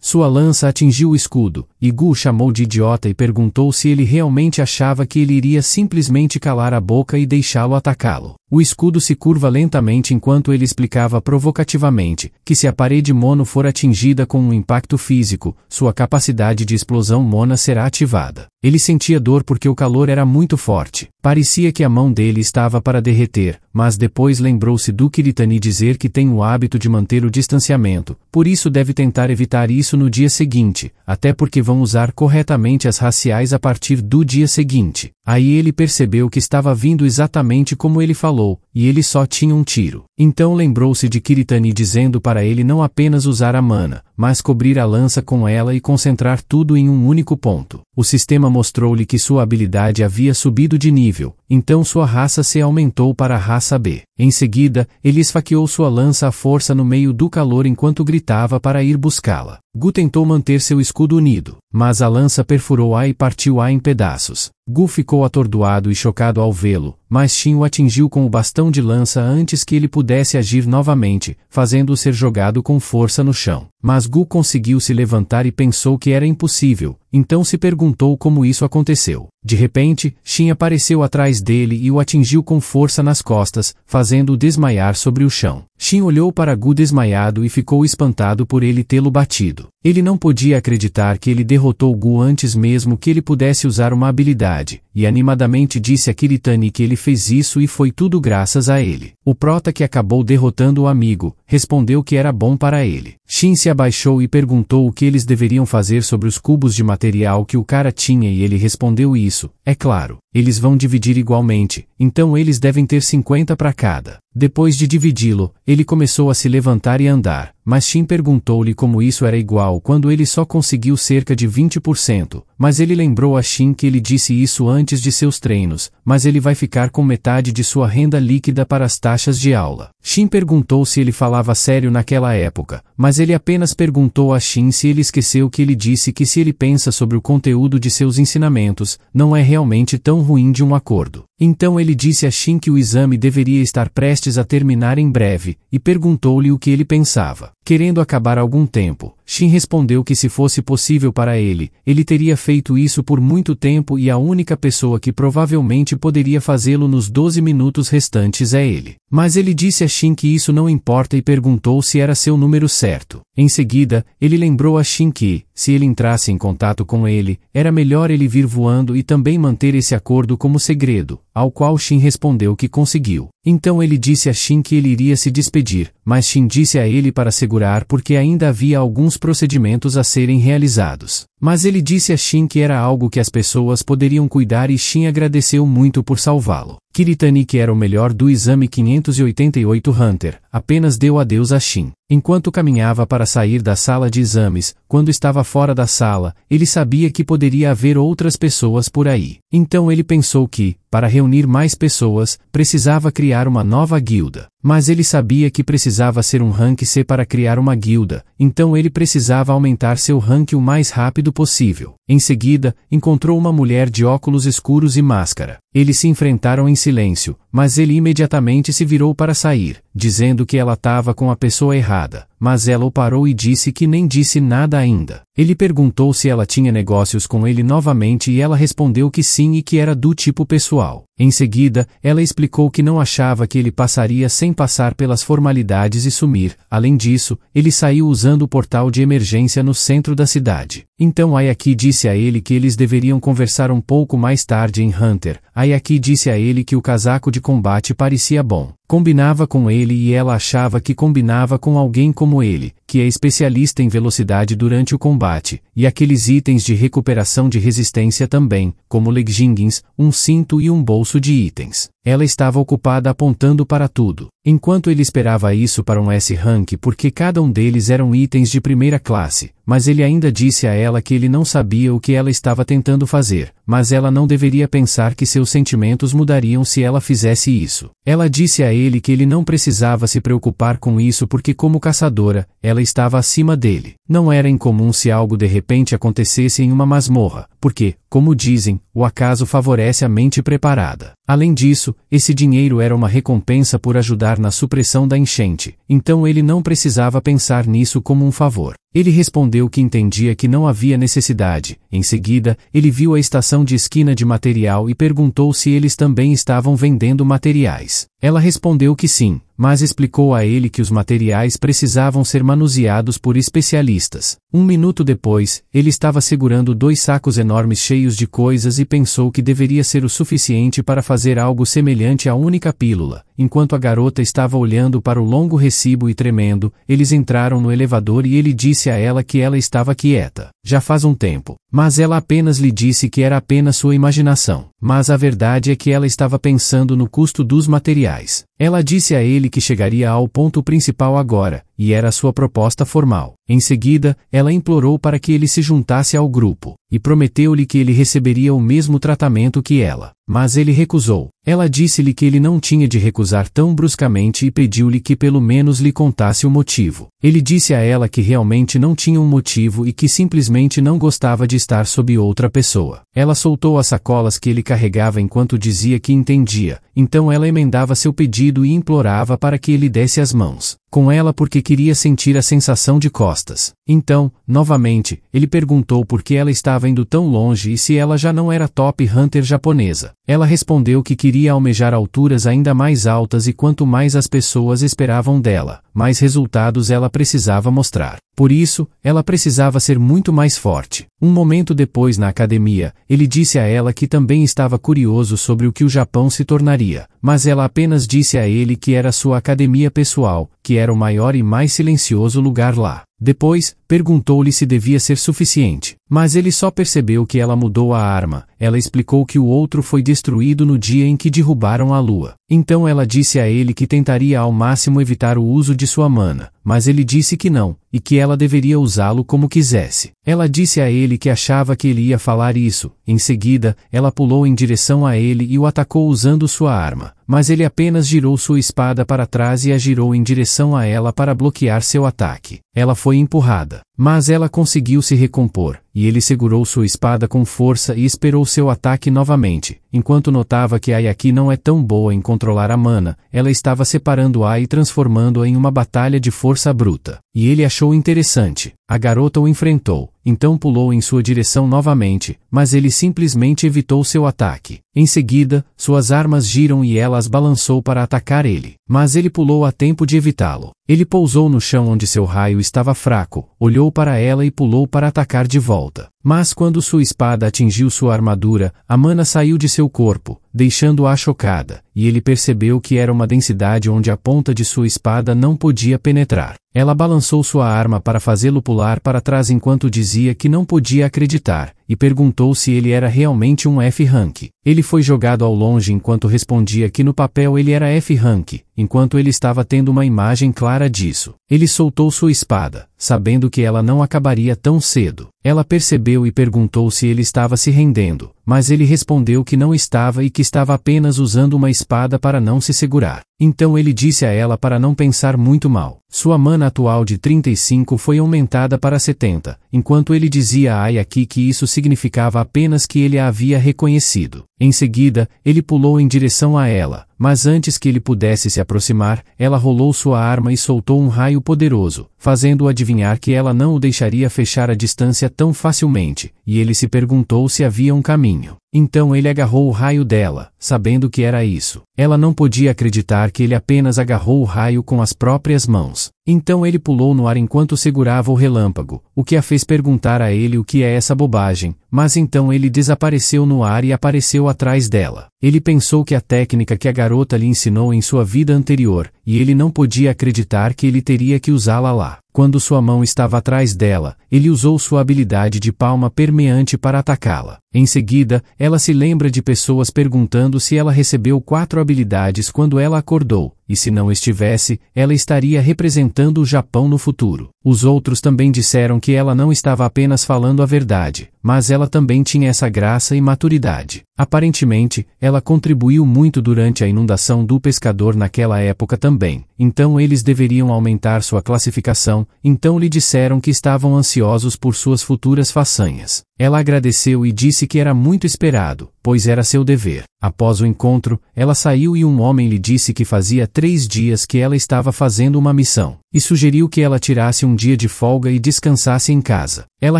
Sua lança atingiu o escudo, e Gu o chamou de idiota e perguntou se ele realmente achava que ele iria simplesmente calar a boca e deixá-lo atacá-lo. O escudo se curva lentamente enquanto ele explicava provocativamente que se a parede mono for atingida com um impacto físico, sua capacidade de explosão mona será ativada. Ele sentia dor porque o calor era muito forte. Parecia que a mão dele estava para derreter, mas depois lembrou-se do Kiritani dizer que tem o hábito de manter o distanciamento, por isso deve tentar evitar isso no dia seguinte, até porque vão usar corretamente as raciais a partir do dia seguinte. Aí ele percebeu que estava vindo exatamente como ele falou, e ele só tinha um tiro. Então lembrou-se de Kiritani dizendo para ele não apenas usar a mana, mas cobrir a lança com ela e concentrar tudo em um único ponto. O sistema mostrou-lhe que sua habilidade havia subido de nível, então sua raça C aumentou para a raça B. Em seguida, ele esfaqueou sua lança à força no meio do calor enquanto gritava para ir buscá-la. Gu tentou manter seu escudo unido, mas a lança perfurou-a e partiu-a em pedaços. Gu ficou atordoado e chocado ao vê-lo, mas Shin o atingiu com o bastão de lança antes que ele pudesse agir novamente, fazendo-o ser jogado com força no chão. Mas Gu conseguiu se levantar e pensou que era impossível, então se perguntou como isso aconteceu. De repente, Shin apareceu atrás dele e o atingiu com força nas costas, fazendo-o desmaiar sobre o chão. Shin olhou para Gu desmaiado e ficou espantado por ele tê-lo batido. Ele não podia acreditar que ele derrotou Gu antes mesmo que ele pudesse usar uma habilidade, e animadamente disse a Kiritani que ele fez isso e foi tudo graças a ele. O prota que acabou derrotando o amigo, respondeu que era bom para ele. Shin se abaixou e perguntou o que eles deveriam fazer sobre os cubos de material que o cara tinha e ele respondeu isso, é claro. Eles vão dividir igualmente, então eles devem ter 50 para cada. Depois de dividi-lo, ele começou a se levantar e andar, mas Shin perguntou-lhe como isso era igual quando ele só conseguiu cerca de 20%, mas ele lembrou a Shin que ele disse isso antes de seus treinos, mas ele vai ficar com metade de sua renda líquida para as taxas de aula. Shin perguntou se ele falava sério naquela época, mas ele apenas perguntou a Shin se ele esqueceu que ele disse que se ele pensa sobre o conteúdo de seus ensinamentos, não é realmente tão ruim de um acordo. Então ele disse a Shin que o exame deveria estar prestes a terminar em breve, e perguntou-lhe o que ele pensava. Querendo acabar algum tempo, Shin respondeu que se fosse possível para ele, ele teria feito isso por muito tempo e a única pessoa que provavelmente poderia fazê-lo nos 12 minutos restantes é ele. Mas ele disse a Shin que isso não importa e perguntou se era seu número certo. Em seguida, ele lembrou a Shin que, se ele entrasse em contato com ele, era melhor ele vir voando e também manter esse acordo como segredo, ao qual Shin respondeu que conseguiu. Então ele disse a Shin que ele iria se despedir, mas Shin disse a ele para segurar porque ainda havia alguns procedimentos a serem realizados. Mas ele disse a Shin que era algo que as pessoas poderiam cuidar e Shin agradeceu muito por salvá-lo. Kiritani, que era o melhor do exame 588 Hunter, apenas deu adeus a Shin. Enquanto caminhava para sair da sala de exames, quando estava fora da sala, ele sabia que poderia haver outras pessoas por aí. Então ele pensou que, para reunir mais pessoas, precisava criar uma nova guilda. Mas ele sabia que precisava ser um rank C para criar uma guilda, então ele precisava aumentar seu rank o mais rápido possível. Em seguida, encontrou uma mulher de óculos escuros e máscara. Eles se enfrentaram em silêncio, mas ele imediatamente se virou para sair, dizendo que ela estava com a pessoa errada, mas ela o parou e disse que nem disse nada ainda. Ele perguntou se ela tinha negócios com ele novamente e ela respondeu que sim e que era do tipo pessoal. Em seguida, ela explicou que não achava que ele passaria sem passar pelas formalidades e sumir. Além disso, ele saiu usando o portal de emergência no centro da cidade. Então Ayaki disse a ele que eles deveriam conversar um pouco mais tarde em Hunter. Ayaki disse a ele que o casaco de combate parecia bom. Combinava com ele e ela achava que combinava com alguém como ele, que é especialista em velocidade durante o combate, e aqueles itens de recuperação de resistência também, como leggings, um cinto e um bolso de itens. Ela estava ocupada apontando para tudo, enquanto ele esperava isso para um S-Rank porque cada um deles eram itens de primeira classe, mas ele ainda disse a ela que ele não sabia o que ela estava tentando fazer, mas ela não deveria pensar que seus sentimentos mudariam se ela fizesse isso. Ela disse a ele que ele não precisava se preocupar com isso porque como caçadora, ela estava acima dele. Não era incomum se algo de repente acontecesse em uma masmorra, porque, como dizem, o acaso favorece a mente preparada. Além disso, esse dinheiro era uma recompensa por ajudar na supressão da enchente, então ele não precisava pensar nisso como um favor. Ele respondeu que entendia que não havia necessidade. Em seguida, ele viu a estação de esquina de material e perguntou se eles também estavam vendendo materiais. Ela respondeu que sim, mas explicou a ele que os materiais precisavam ser manuseados por especialistas. Um minuto depois, ele estava segurando 2 sacos enormes cheios de coisas e pensou que deveria ser o suficiente para fazer algo semelhante à única pílula. Enquanto a garota estava olhando para o longo recibo e tremendo, eles entraram no elevador e ele disse a ela que ela estava quieta. Já faz um tempo. Mas ela apenas lhe disse que era apenas sua imaginação. Mas a verdade é que ela estava pensando no custo dos materiais. Ela disse a ele que chegaria ao ponto principal agora, e era sua proposta formal. Em seguida, ela implorou para que ele se juntasse ao grupo, e prometeu-lhe que ele receberia o mesmo tratamento que ela. Mas ele recusou. Ela disse-lhe que ele não tinha de recusar tão bruscamente e pediu-lhe que pelo menos lhe contasse o motivo. Ele disse a ela que realmente não tinha um motivo e que simplesmente não gostava de estar sob outra pessoa. Ela soltou as sacolas que ele carregava enquanto dizia que entendia, então ela emendava seu pedido e implorava para que ele desse as mãos com ela porque queria sentir a sensação de costas. Então, novamente, ele perguntou por que ela estava indo tão longe e se ela já não era top hunter japonesa. Ela respondeu que queria almejar alturas ainda mais altas e quanto mais as pessoas esperavam dela, mais resultados ela precisava mostrar. Por isso, ela precisava ser muito mais forte. Um momento depois na academia, ele disse a ela que também estava curioso sobre o que o Japão se tornaria, mas ela apenas disse a ele que era sua academia pessoal, que era o maior e mais silencioso lugar lá. Depois, perguntou-lhe se devia ser suficiente. Mas ele só percebeu que ela mudou a arma. Ela explicou que o outro foi destruído no dia em que derrubaram a lua. Então ela disse a ele que tentaria ao máximo evitar o uso de sua mana, mas ele disse que não, e que ela deveria usá-lo como quisesse. Ela disse a ele que achava que ele ia falar isso. Em seguida, ela pulou em direção a ele e o atacou usando sua arma, mas ele apenas girou sua espada para trás e a girou em direção a ela para bloquear seu ataque. Ela foi empurrada, mas ela conseguiu se recompor, e ele segurou sua espada com força e esperou seu ataque novamente. Enquanto notava que Ayaki não é tão boa em controlar a mana, ela estava separando-a e transformando-a em uma batalha de força bruta. E ele achou interessante. A garota o enfrentou, então pulou em sua direção novamente, mas ele simplesmente evitou seu ataque. Em seguida, suas armas giram e ela as balançou para atacar ele, mas ele pulou a tempo de evitá-lo. Ele pousou no chão onde seu raio estava fraco, olhou para ela e pulou para atacar de volta. Mas quando sua espada atingiu sua armadura, a mana saiu de seu corpo, deixando-a chocada, e ele percebeu que era uma densidade onde a ponta de sua espada não podia penetrar. Ela balançou sua arma para fazê-lo pular para trás enquanto dizia que não podia acreditar, e perguntou se ele era realmente um F-Rank. Ele foi jogado ao longe enquanto respondia que no papel ele era F-Rank, enquanto ele estava tendo uma imagem clara disso. Ele soltou sua espada, sabendo que ela não acabaria tão cedo. Ela percebeu e perguntou se ele estava se rendendo, mas ele respondeu que não estava e que estava apenas usando uma espada para não se segurar. Então ele disse a ela para não pensar muito mal. Sua mana atual de 35 foi aumentada para 70, enquanto ele dizia a Ayaki que isso significava apenas que ele a havia reconhecido. Em seguida, ele pulou em direção a ela, mas antes que ele pudesse se aproximar, ela rolou sua arma e soltou um raio poderoso, fazendo-o adivinhar que ela não o deixaria fechar a distância tão facilmente, e ele se perguntou se havia um caminho. Então ele agarrou o raio dela, sabendo que era isso. Ela não podia acreditar que ele apenas agarrou o raio com as próprias mãos. Então ele pulou no ar enquanto segurava o relâmpago, o que a fez perguntar a ele o que é essa bobagem, mas então ele desapareceu no ar e apareceu atrás dela. Ele pensou que a técnica que a garota lhe ensinou em sua vida anterior, e ele não podia acreditar que ele teria que usá-la lá. Quando sua mão estava atrás dela, ele usou sua habilidade de palma permeante para atacá-la. Em seguida, ela se lembra de pessoas perguntando se ela recebeu 4 habilidades quando ela acordou, e se não estivesse, ela estaria representando o Japão no futuro. Os outros também disseram que ela não estava apenas falando a verdade, mas ela também tinha essa graça e maturidade. Aparentemente, ela contribuiu muito durante a inundação do pescador naquela época também, então eles deveriam aumentar sua classificação, então lhe disseram que estavam ansiosos por suas futuras façanhas. Ela agradeceu e disse que era muito esperado, pois era seu dever. Após o encontro, ela saiu e um homem lhe disse que fazia 3 dias que ela estava fazendo uma missão, e sugeriu que ela tirasse um dia de folga e descansasse em casa. Ela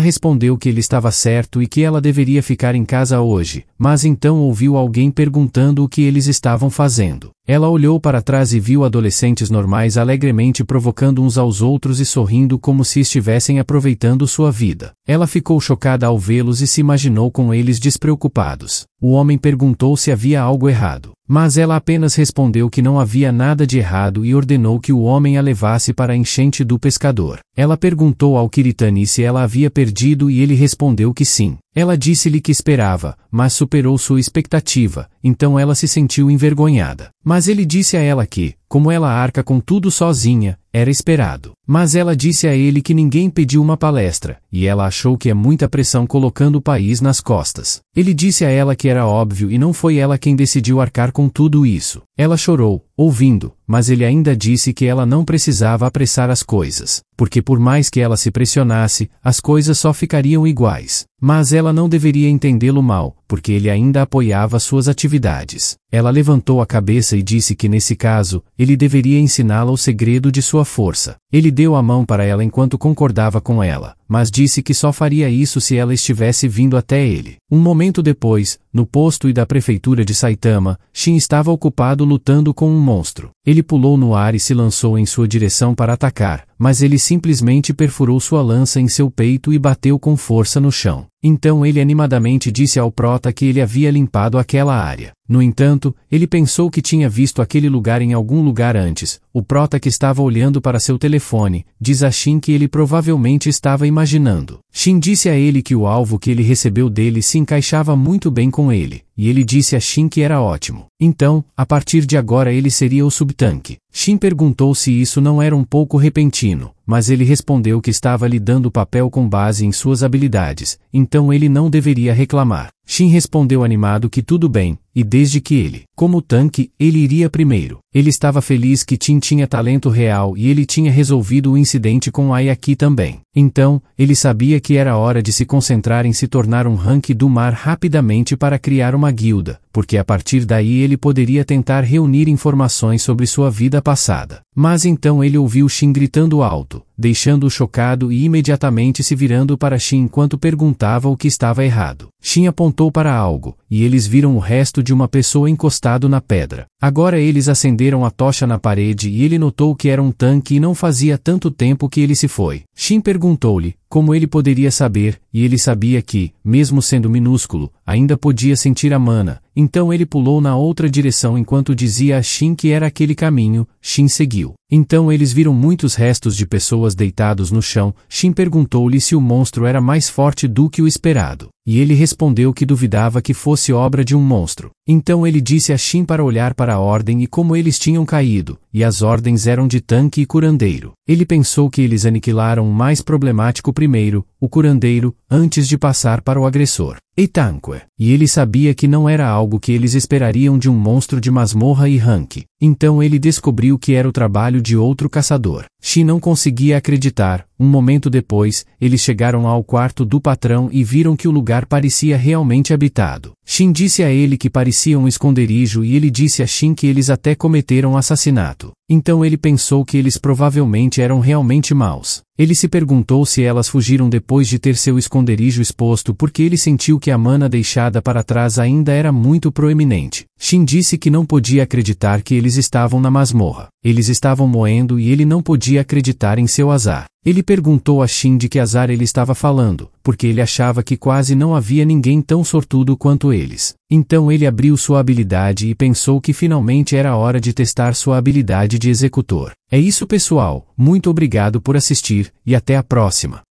respondeu que ele estava certo e que ela deveria ficar em casa hoje, mas então ouviu alguém perguntando o que eles estavam fazendo. Ela olhou para trás e viu adolescentes normais alegremente provocando uns aos outros e sorrindo como se estivessem aproveitando sua vida. Ela ficou chocada ao vê-los e se imaginou com eles despreocupados. O homem perguntou se havia algo errado, mas ela apenas respondeu que não havia nada de errado e ordenou que o homem a levasse para a enchente do pescador. Ela perguntou ao Kiritani se ela havia perdido e ele respondeu que sim. Ela disse-lhe que esperava, mas superou sua expectativa, então ela se sentiu envergonhada. Mas ele disse a ela que, como ela arca com tudo sozinha, era esperado. Mas ela disse a ele que ninguém pediu uma palestra, e ela achou que é muita pressão colocando o país nas costas. Ele disse a ela que era óbvio e não foi ela quem decidiu arcar com tudo isso. Ela chorou, ouvindo, mas ele ainda disse que ela não precisava apressar as coisas, porque por mais que ela se pressionasse, as coisas só ficariam iguais. Mas ela não deveria entendê-lo mal, porque ele ainda apoiava suas atividades. Ela levantou a cabeça e disse que nesse caso, ele deveria ensiná-la o segredo de sua força. Ele deu a mão para ela enquanto concordava com ela, mas disse que só faria isso se ela estivesse vindo até ele. Um momento depois, no posto da prefeitura de Saitama, Shin estava ocupado lutando com um monstro. Ele pulou no ar e se lançou em sua direção para atacar, mas ele simplesmente perfurou sua lança em seu peito e bateu com força no chão. Então ele animadamente disse ao prota que ele havia limpado aquela área. No entanto, ele pensou que tinha visto aquele lugar em algum lugar antes. O prota que estava olhando para seu telefone, diz a Shin que ele provavelmente estava imaginando. Shin disse a ele que o alvo que ele recebeu dele se encaixava muito bem com ele, e ele disse a Shin que era ótimo. Então, a partir de agora ele seria o subtanque. Shin perguntou se isso não era um pouco repentino, mas ele respondeu que estava lhe dando o papel com base em suas habilidades, então ele não deveria reclamar. Shin respondeu animado que tudo bem, e desde que ele, como tanque, ele iria primeiro. Ele estava feliz que Tim tinha talento real e ele tinha resolvido o incidente com Ayaki também. Então, ele sabia que era hora de se concentrar em se tornar um rank do mar rapidamente para criar uma guilda, porque a partir daí ele poderia tentar reunir informações sobre sua vida passada. Mas então ele ouviu Shin gritando alto, deixando-o chocado e imediatamente se virando para Shin enquanto perguntava o que estava errado. Shin apontou para algo, e eles viram o resto de uma pessoa encostado na pedra. Agora eles acenderam a tocha na parede e ele notou que era um tanque e não fazia tanto tempo que ele se foi. Shin perguntou-lhe como ele poderia saber, e ele sabia que, mesmo sendo minúsculo, ainda podia sentir a mana. Então ele pulou na outra direção enquanto dizia a Shin que era aquele caminho. Shin seguiu. Então eles viram muitos restos de pessoas deitados no chão. Shin perguntou-lhe se o monstro era mais forte do que o esperado, e ele respondeu que duvidava que fosse obra de um monstro. Então ele disse a Shin para olhar para a ordem e como eles tinham caído, e as ordens eram de tanque e curandeiro. Ele pensou que eles aniquilaram o mais problemático primeiro, o curandeiro, antes de passar para o agressor. Eitanque. E ele sabia que não era algo que eles esperariam de um monstro de masmorra e rank. Então ele descobriu que era o trabalho de outro caçador. Shin não conseguia acreditar. Um momento depois, eles chegaram ao quarto do patrão e viram que o lugar parecia realmente habitado. Shin disse a ele que parecia um esconderijo e ele disse a Shin que eles até cometeram assassinato. Então ele pensou que eles provavelmente eram realmente maus. Ele se perguntou se elas fugiram depois de ter seu esconderijo exposto porque ele sentiu que a mana deixada para trás ainda era muito proeminente. Shin disse que não podia acreditar que eles estavam na masmorra. Eles estavam moendo e ele não podia acreditar em seu azar. Ele perguntou a Shin de que azar ele estava falando, porque ele achava que quase não havia ninguém tão sortudo quanto eles. Então ele abriu sua habilidade e pensou que finalmente era hora de testar sua habilidade de executor. É isso, pessoal, muito obrigado por assistir, e até a próxima.